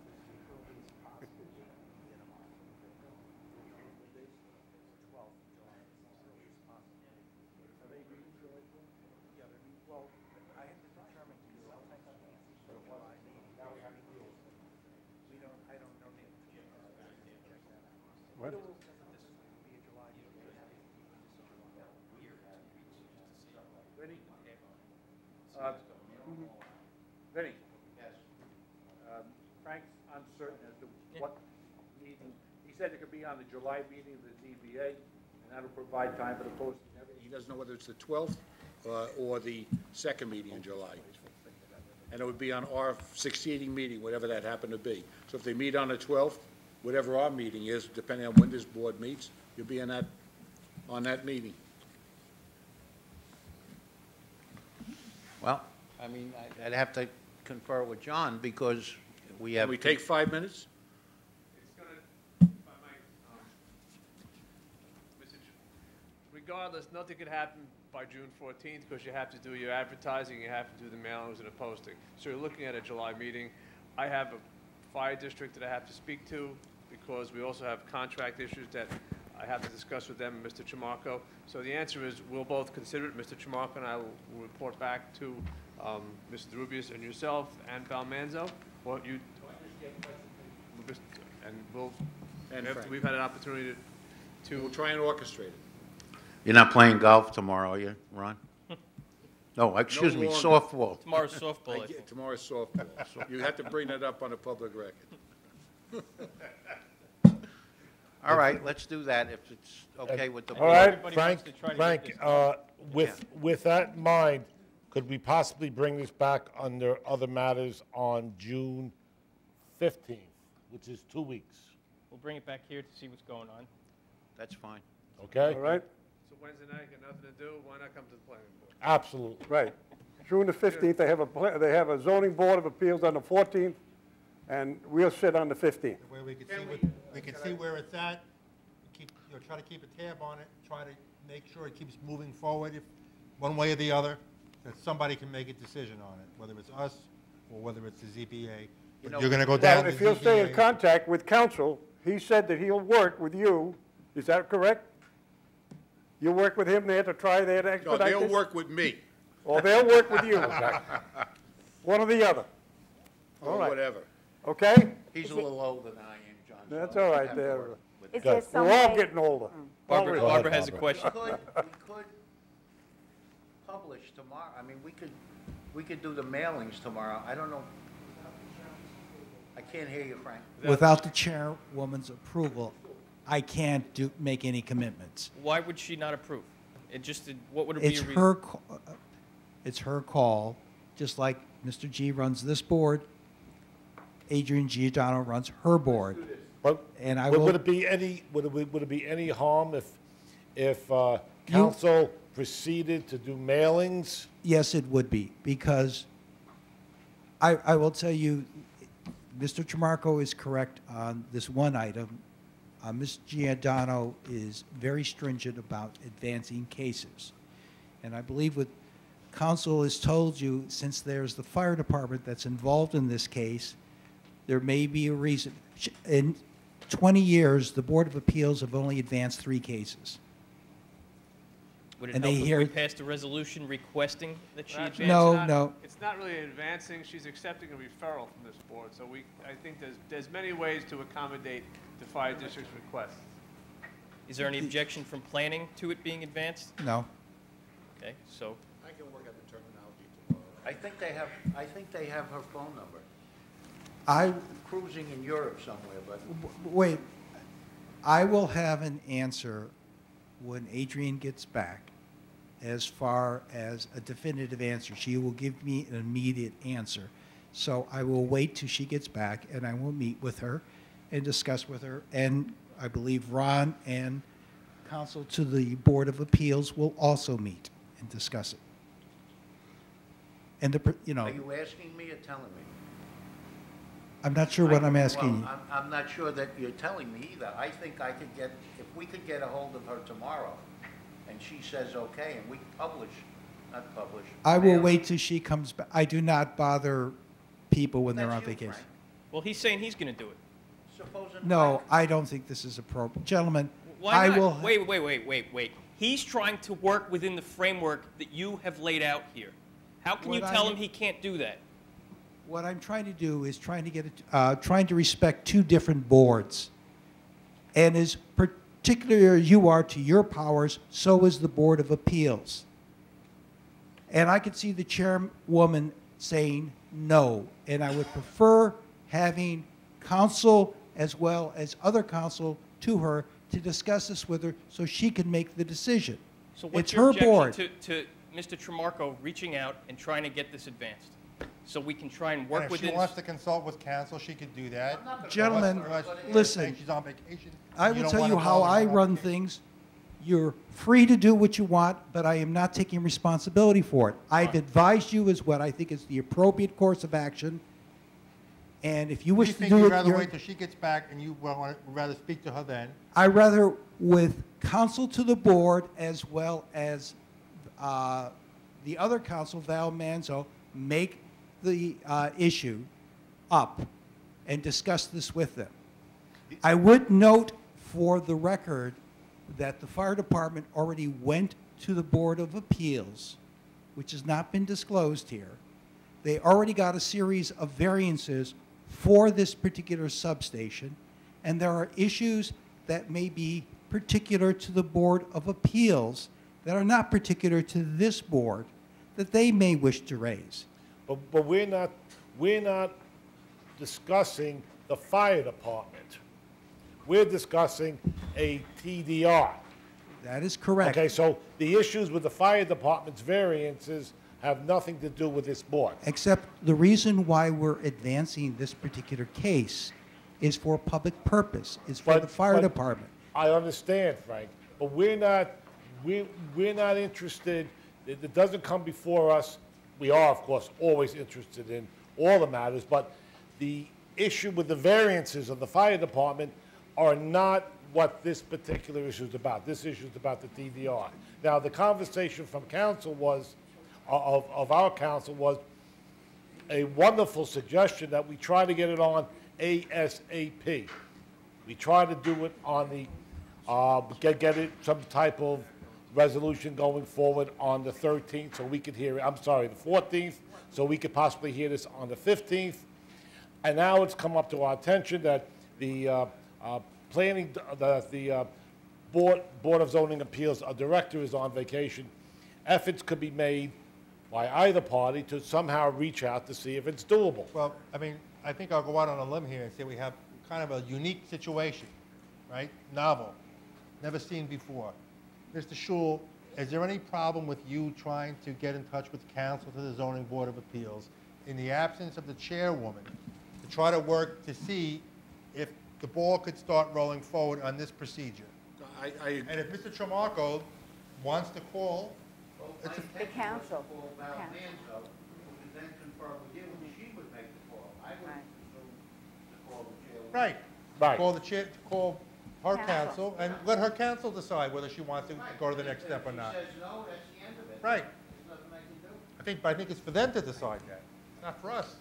Speaker 1: What?
Speaker 8: Vinnie? Yes. Frank's uncertain as to what meeting, he said it could be on the July meeting of the ZBA, and that'll provide time for the posting and everything. He doesn't know whether it's the 12th or the second meeting in July. And it would be on our succeeding meeting, whatever that happened to be. So if they meet on the 12th, whatever our meeting is, depending on when this board meets, you'll be on that meeting.
Speaker 11: Well, I mean, I'd have to confer with John, because we have...
Speaker 8: Can we take 5 minutes?
Speaker 10: It's going to, if I might, regardless, nothing could happen by June 14th, because you have to do your advertising, you have to do the mailings and the posting. So you're looking at a July meeting. I have a fire district that I have to speak to, because we also have contract issues that I have to discuss with them and Mr. Chamarko. So the answer is, we'll both consider it. Mr. Chamarko and I will report back to Mr. DeRubius and yourself and Val Manzo. What you, and we'll,
Speaker 8: And Frank.
Speaker 10: we've had an opportunity
Speaker 8: We'll try and orchestrate it.
Speaker 11: You're not playing golf tomorrow, are you, Ron? No, excuse me,
Speaker 8: longer.
Speaker 11: softball.
Speaker 6: Tomorrow's softball, I think.
Speaker 8: Tomorrow's softball. You have to bring that up on a public record.
Speaker 11: All right, let's do that if it's okay with the
Speaker 2: All
Speaker 11: board.
Speaker 2: right,
Speaker 6: Everybody wants
Speaker 2: Frank,
Speaker 6: to try to get
Speaker 2: Frank, with that in mind, could we possibly bring this back under other matters on June 15th, which is 2 weeks?
Speaker 6: We'll bring it back here to see what's going on.
Speaker 11: That's fine.
Speaker 2: Okay?
Speaker 1: All right?
Speaker 10: So Wednesday night, got nothing to do, why not come to the planning board?
Speaker 2: Absolutely.
Speaker 1: Right. June the 15th, they have a zoning board of appeals on the 14th, and we'll sit on the 15th.
Speaker 7: Where we can see where it's at, try to keep a tab on it, try to make sure it keeps moving forward, if one way or the other, that somebody can make a decision on it, whether it's us or whether it's the ZBA. But you're gonna go down
Speaker 1: Well,
Speaker 7: to
Speaker 1: if you'll stay in
Speaker 7: ZBA.
Speaker 1: contact with counsel, he said that he'll work with you. Is that correct? You'll work with him there to try there to
Speaker 8: No,
Speaker 1: expedite this?
Speaker 8: they'll work with me,
Speaker 1: Or they'll work with you. One or the other. All
Speaker 8: or
Speaker 1: right.
Speaker 8: whatever.
Speaker 1: Okay?
Speaker 11: He's a little older than I am, John. so
Speaker 1: That's
Speaker 11: I'm
Speaker 1: all
Speaker 11: gonna
Speaker 1: right
Speaker 11: have to
Speaker 1: there.
Speaker 11: work with
Speaker 3: Is
Speaker 11: that.
Speaker 3: there some
Speaker 1: We're all
Speaker 3: way-
Speaker 1: getting older.
Speaker 6: Barbara,
Speaker 1: Already.
Speaker 6: Barbara has a
Speaker 2: Barbara.
Speaker 6: question.
Speaker 11: We could publish tomorrow, I mean, we could we could do the mailings tomorrow. I don't know. I can't hear you, Frank.
Speaker 9: Without the chairwoman's approval, I can't make any commitments.
Speaker 6: Why would she not approve? It just, what would it be?
Speaker 9: It's her, it's her call, just like Mr. G runs this board, Adrian Giordano runs her board.
Speaker 2: But
Speaker 9: And I
Speaker 2: would
Speaker 9: will-
Speaker 2: it be any, would it be any harm if council proceeded to do mailings?
Speaker 9: Yes, it would be, because I will tell you, Mr. Tramarko is correct on this one item. Ms. Giordano is very stringent about advancing cases. And I believe what council has told you, since there's the fire department that's involved in this case, there may be a reason. In 20 years, the Board of Appeals have only advanced 3 cases.
Speaker 6: Would it
Speaker 9: and
Speaker 6: help
Speaker 9: they
Speaker 6: if
Speaker 9: hear-
Speaker 6: we passed a resolution requesting that she
Speaker 10: Actually,
Speaker 6: advance?
Speaker 9: No.
Speaker 10: It's not really advancing, she's accepting a referral from this board, so I think there's many ways to accommodate the fire district's request.
Speaker 6: Is there any objection from planning to it being advanced?
Speaker 9: No.
Speaker 6: Okay, so,
Speaker 11: I can work out the terminology tomorrow. I think they have her phone number.
Speaker 9: I,
Speaker 11: Cruising in Europe somewhere, but
Speaker 9: wait, I will have an answer when Adrian gets back as far as a definitive answer. She will give me an immediate answer. So I will wait till she gets back, and I will meet with her and discuss with her. And I believe Ron and counsel to the Board of Appeals will also meet and discuss it. And,
Speaker 11: are you asking me or telling me?
Speaker 9: I'm not sure what I'm asking you.
Speaker 11: Well, I'm not sure that you're telling me either. I think I could get, if we could get a hold of her tomorrow, and she says okay, and we not publish.
Speaker 9: I will
Speaker 11: mail.
Speaker 9: wait till she comes back. I do not bother people when they're on
Speaker 11: That's you,
Speaker 9: vacation.
Speaker 11: Frank.
Speaker 6: well, he's saying he's going to do it.
Speaker 11: Supposing
Speaker 9: No,
Speaker 11: Frank-
Speaker 9: I don't think this is appropriate. Gentlemen,
Speaker 6: Why
Speaker 9: I
Speaker 6: not?
Speaker 9: will.
Speaker 6: Wait. He's trying to work within the framework that you have laid out here. How can you
Speaker 9: What
Speaker 6: tell
Speaker 9: I-
Speaker 6: him he can't do that?
Speaker 9: What I'm trying to do is trying to respect 2 different boards. And as particular you are to your powers, so is the Board of Appeals. And I could see the chairwoman saying no. And I would prefer having counsel as well as other counsel to her to discuss this with her so she can make the decision.
Speaker 6: So what's
Speaker 9: It's
Speaker 6: your
Speaker 9: her board.
Speaker 6: objection to Mr. Tramarko reaching out and trying to get this advanced? So we can try and
Speaker 7: And
Speaker 6: work
Speaker 7: if
Speaker 6: within...
Speaker 7: she wants to consult with counsel, she could do that.
Speaker 9: Gentlemen,
Speaker 7: Unless
Speaker 9: listen.
Speaker 7: she's on vacation.
Speaker 9: I
Speaker 7: you
Speaker 9: will
Speaker 7: don't
Speaker 9: tell
Speaker 7: wanna
Speaker 9: you how
Speaker 7: call her
Speaker 9: I
Speaker 7: on
Speaker 9: run
Speaker 7: vacation.
Speaker 9: things. You're free to do what you want, but I am not taking responsibility for it. I've advised you as what I think is the appropriate course of action. And if you
Speaker 7: You
Speaker 9: wish to
Speaker 7: think
Speaker 9: do
Speaker 7: you'd
Speaker 9: it,
Speaker 7: rather wait till she gets back and you would rather speak to her then?
Speaker 9: I rather, with counsel to the board as well as the other counsel, Val Manzo, make the issue up and discuss this with them. I would note for the record that the fire department already went to the Board of Appeals, which has not been disclosed here. They already got a series of variances for this particular substation, and there are issues that may be particular to the Board of Appeals that are not particular to this board that they may wish to raise.
Speaker 2: But we're not discussing the fire department. We're discussing a TDR.
Speaker 9: That is correct.
Speaker 2: Okay, so the issues with the fire department's variances have nothing to do with this board.
Speaker 9: Except the reason why we're advancing this particular case is for public purpose, is for the fire department.
Speaker 2: I understand, Frank, but we're not interested, it doesn't come before us. We are, of course, always interested in all the matters, but the issue with the variances of the fire department are not what this particular issue is about. This issue is about the TDR. Now, the conversation from council was, of our council, was a wonderful suggestion that we try to get it on ASAP. We try to do it on the, get it some type of resolution going forward on the 13th so we could hear it, I'm sorry, the 14th, so we could possibly hear this on the 15th. And now it's come up to our attention that the planning, the Board of Zoning Appeals, our director is on vacation. Efforts could be made by either party to somehow reach out to see if it's doable.
Speaker 7: Well, I mean, I think I'll go out on a limb here and say we have kind of a unique situation, right? Novel, never seen before. Mr. Schul, is there any problem with you trying to get in touch with counsel to the Zoning Board of Appeals in the absence of the chairwoman to try to work to see if the ball could start rolling forward on this procedure? And if Mr. Tramarko wants to call, it's a
Speaker 3: The council.
Speaker 11: Call Val Manzo, who can then confirm with you, and she would make the call. I wouldn't
Speaker 3: Right.
Speaker 11: presume to call the chairwoman.
Speaker 7: right.
Speaker 2: Right.
Speaker 7: Call the chair, call her
Speaker 3: Counsel.
Speaker 7: counsel, and let her counsel decide whether she wants to go to the next step or not.
Speaker 11: If she says no, that's the end of it.
Speaker 7: Right.
Speaker 11: There's nothing I can do.
Speaker 7: I think it's for them to decide that, not for us.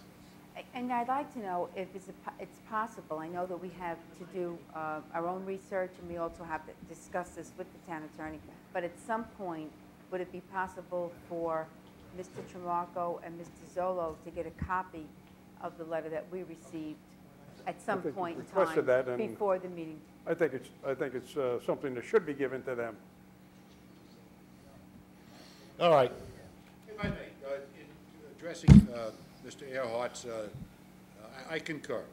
Speaker 3: And I'd like to know if it's possible, I know that we have to do our own research, and we also have to discuss this with the town attorney, but at some point, would it be possible for Mr. Tramarko and Mr. Zolo to get a copy of the letter that we received at some
Speaker 1: think we
Speaker 3: point in
Speaker 1: requested that,
Speaker 3: time
Speaker 1: and-
Speaker 3: before the meeting?
Speaker 1: I think it's something that should be given to them.
Speaker 2: All right.
Speaker 8: If I may, in addressing Mr. Earhart's, I concur.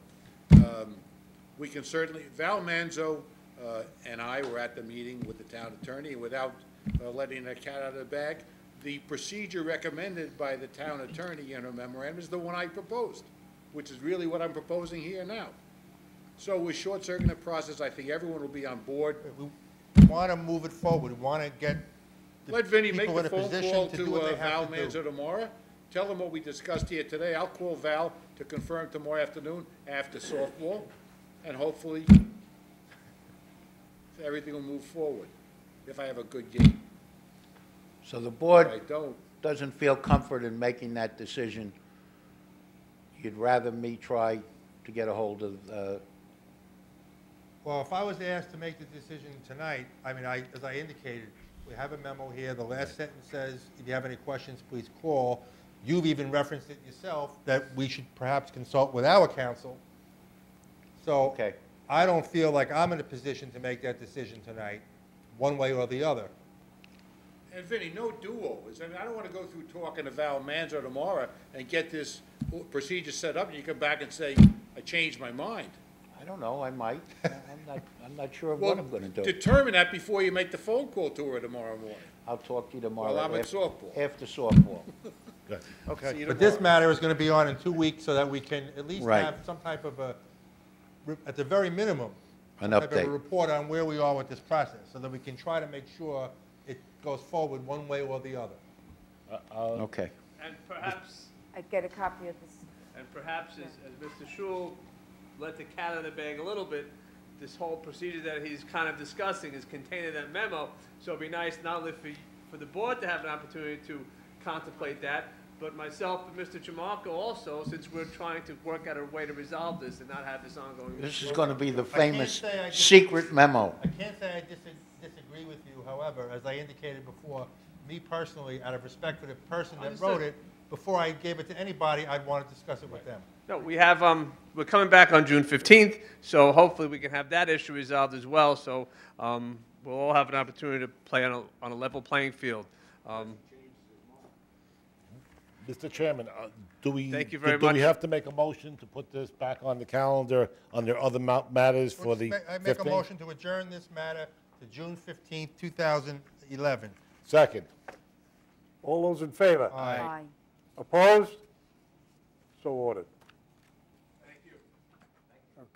Speaker 8: We can certainly, Val Manzo and I were at the meeting with the town attorney, and without letting the cat out of the bag, the procedure recommended by the town attorney in her memorandum is the one I proposed, which is really what I'm proposing here now. So with short-circuiting the process, I think everyone will be on board.
Speaker 7: We want to move it forward, we want to get the
Speaker 8: Let Vinnie make
Speaker 7: people in
Speaker 8: the
Speaker 7: a
Speaker 8: phone
Speaker 7: position
Speaker 8: call
Speaker 7: to do
Speaker 8: to
Speaker 7: what they
Speaker 8: Val
Speaker 7: have to do.
Speaker 8: Manzo tomorrow. Tell them what we discussed here today. I'll call Val to confirm tomorrow afternoon after softball, and hopefully everything will move forward if I have a good game.
Speaker 11: So the
Speaker 8: If
Speaker 11: board
Speaker 8: I don't,
Speaker 11: doesn't feel comfort in making that decision. You'd rather me try to get a hold of,
Speaker 7: Well, if I was asked to make the decision tonight, I mean, as I indicated, we have a memo here, the last sentence says, if you have any questions, please call. You've even referenced it yourself, that we should perhaps consult with our counsel. So,
Speaker 11: Okay.
Speaker 7: I don't feel like I'm in a position to make that decision tonight, one way or the other.
Speaker 8: and Vinnie, no do-overs. I mean, I don't want to go through talking to Val Manzo tomorrow and get this procedure set up, and you come back and say, I changed my mind.
Speaker 11: I don't know, I might. I'm not sure of what I'm gonna do.
Speaker 8: Determine that before you make the phone call to her tomorrow morning.
Speaker 11: I'll talk to you tomorrow.
Speaker 8: Well, I'm at
Speaker 11: after-
Speaker 8: softball.
Speaker 11: After softball.
Speaker 2: Good.
Speaker 8: See
Speaker 2: Okay.
Speaker 8: you
Speaker 7: But this
Speaker 8: tomorrow.
Speaker 7: matter is going to be on in 2 weeks so that we can at least
Speaker 11: Right.
Speaker 7: have some type of a, at the very minimum,
Speaker 11: An
Speaker 7: some type of a
Speaker 11: update.
Speaker 7: report on where we are with this process, so that we can try to make sure it goes forward one way or the other.
Speaker 11: Okay.
Speaker 10: And perhaps,
Speaker 3: I'd get a copy of this.
Speaker 10: as Mr. Schul let the cat out of the bag a little bit, this whole procedure that he's kind of discussing is contained in that memo. So it'd be nice not only for the board to have an opportunity to contemplate that, but myself and Mr. Tramarko also, since we're trying to work out a way to resolve this and not have this ongoing.
Speaker 11: This is gonna be the famous
Speaker 7: say I just-
Speaker 11: secret memo.
Speaker 7: I can't say I disagree with you, however, as I indicated before, me personally, out of respect for the person that wrote
Speaker 10: Understood.
Speaker 7: it, before I gave it to anybody, I'd want to discuss it with them.
Speaker 10: No, we have, we're coming back on June 15th, so hopefully we can have that issue resolved as well. So we'll all have an opportunity to play on a level playing field.
Speaker 2: Mr. Chairman, do we?
Speaker 10: Thank you very
Speaker 2: Do we
Speaker 10: much.
Speaker 2: have to make a motion to put this back on the calendar under other matters for the 15th?
Speaker 7: I make a motion to adjourn this matter to June 15th, 2011.
Speaker 2: Second.
Speaker 1: All those in favor?
Speaker 3: Aye.
Speaker 1: Opposed? So ordered.
Speaker 10: Thank you.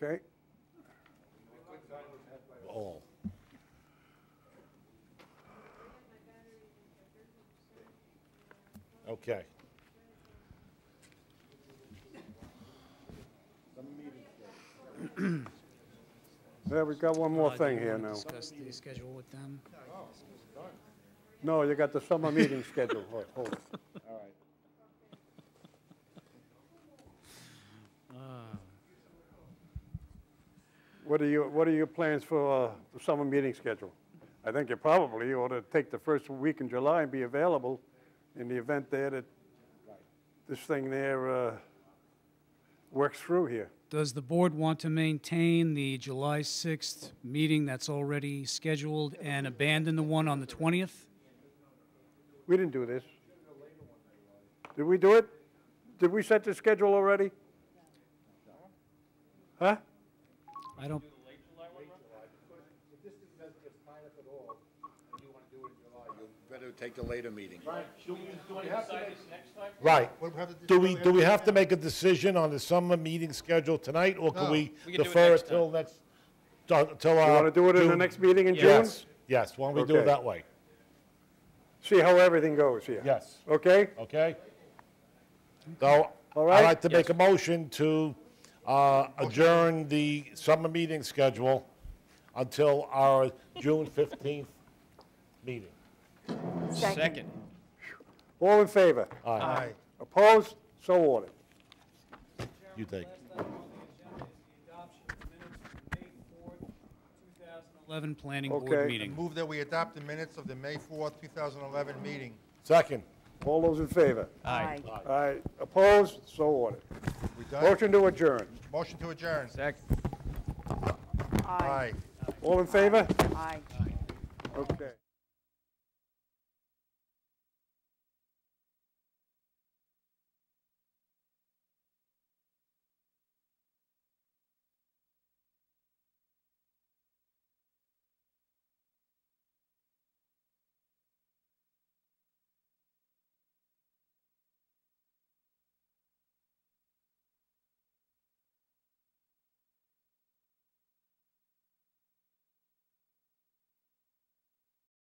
Speaker 1: Okay?
Speaker 2: All. Okay.
Speaker 1: Yeah, we got one more
Speaker 4: Do
Speaker 1: thing
Speaker 4: you
Speaker 1: here
Speaker 4: wanna
Speaker 1: now.
Speaker 4: Discuss the schedule with them.
Speaker 1: No, you got the summer meeting schedule. Hold it. What are your plans for the summer meeting schedule? I think you probably ought to take the first week in July and be available in the event there that this thing there works through here.
Speaker 4: Does the board want to maintain the July 6th meeting that's already scheduled and abandon the one on the 20th?
Speaker 1: We didn't do this. Did we do it? Did we set the schedule already? Huh?
Speaker 4: I don't,
Speaker 8: You better take the later meeting.
Speaker 2: Right.
Speaker 7: What we have to
Speaker 2: Do we have to make a decision on the summer meeting schedule tonight, or can
Speaker 7: No.
Speaker 2: we
Speaker 6: We can do it
Speaker 2: defer
Speaker 6: next
Speaker 2: it till next, till
Speaker 1: You want to do it in the
Speaker 2: June?
Speaker 1: next meeting in June?
Speaker 2: Yes, yes, why don't we do it
Speaker 1: Okay.
Speaker 2: that way?
Speaker 1: See how everything goes here.
Speaker 2: Yes,
Speaker 1: Okay?
Speaker 2: okay? So,
Speaker 1: All
Speaker 2: I'd
Speaker 1: right.
Speaker 2: like to make a motion to adjourn the summer meeting schedule until our June 15th meeting.
Speaker 6: Second.
Speaker 1: All in favor?
Speaker 7: Aye.
Speaker 1: Opposed? So ordered.
Speaker 2: You take.
Speaker 4: 2011 Planning
Speaker 1: Okay.
Speaker 4: Board meeting.
Speaker 7: Move that we adopt the minutes of the May 4th, 2011 meeting.
Speaker 2: Second.
Speaker 1: All those in favor?
Speaker 3: Aye.
Speaker 1: Aye. Opposed? So ordered.
Speaker 7: We done?
Speaker 1: Motion to adjourn.
Speaker 7: Motion to adjourn.
Speaker 6: Second.
Speaker 7: Aye.
Speaker 1: All in favor?
Speaker 3: Aye.
Speaker 1: Okay.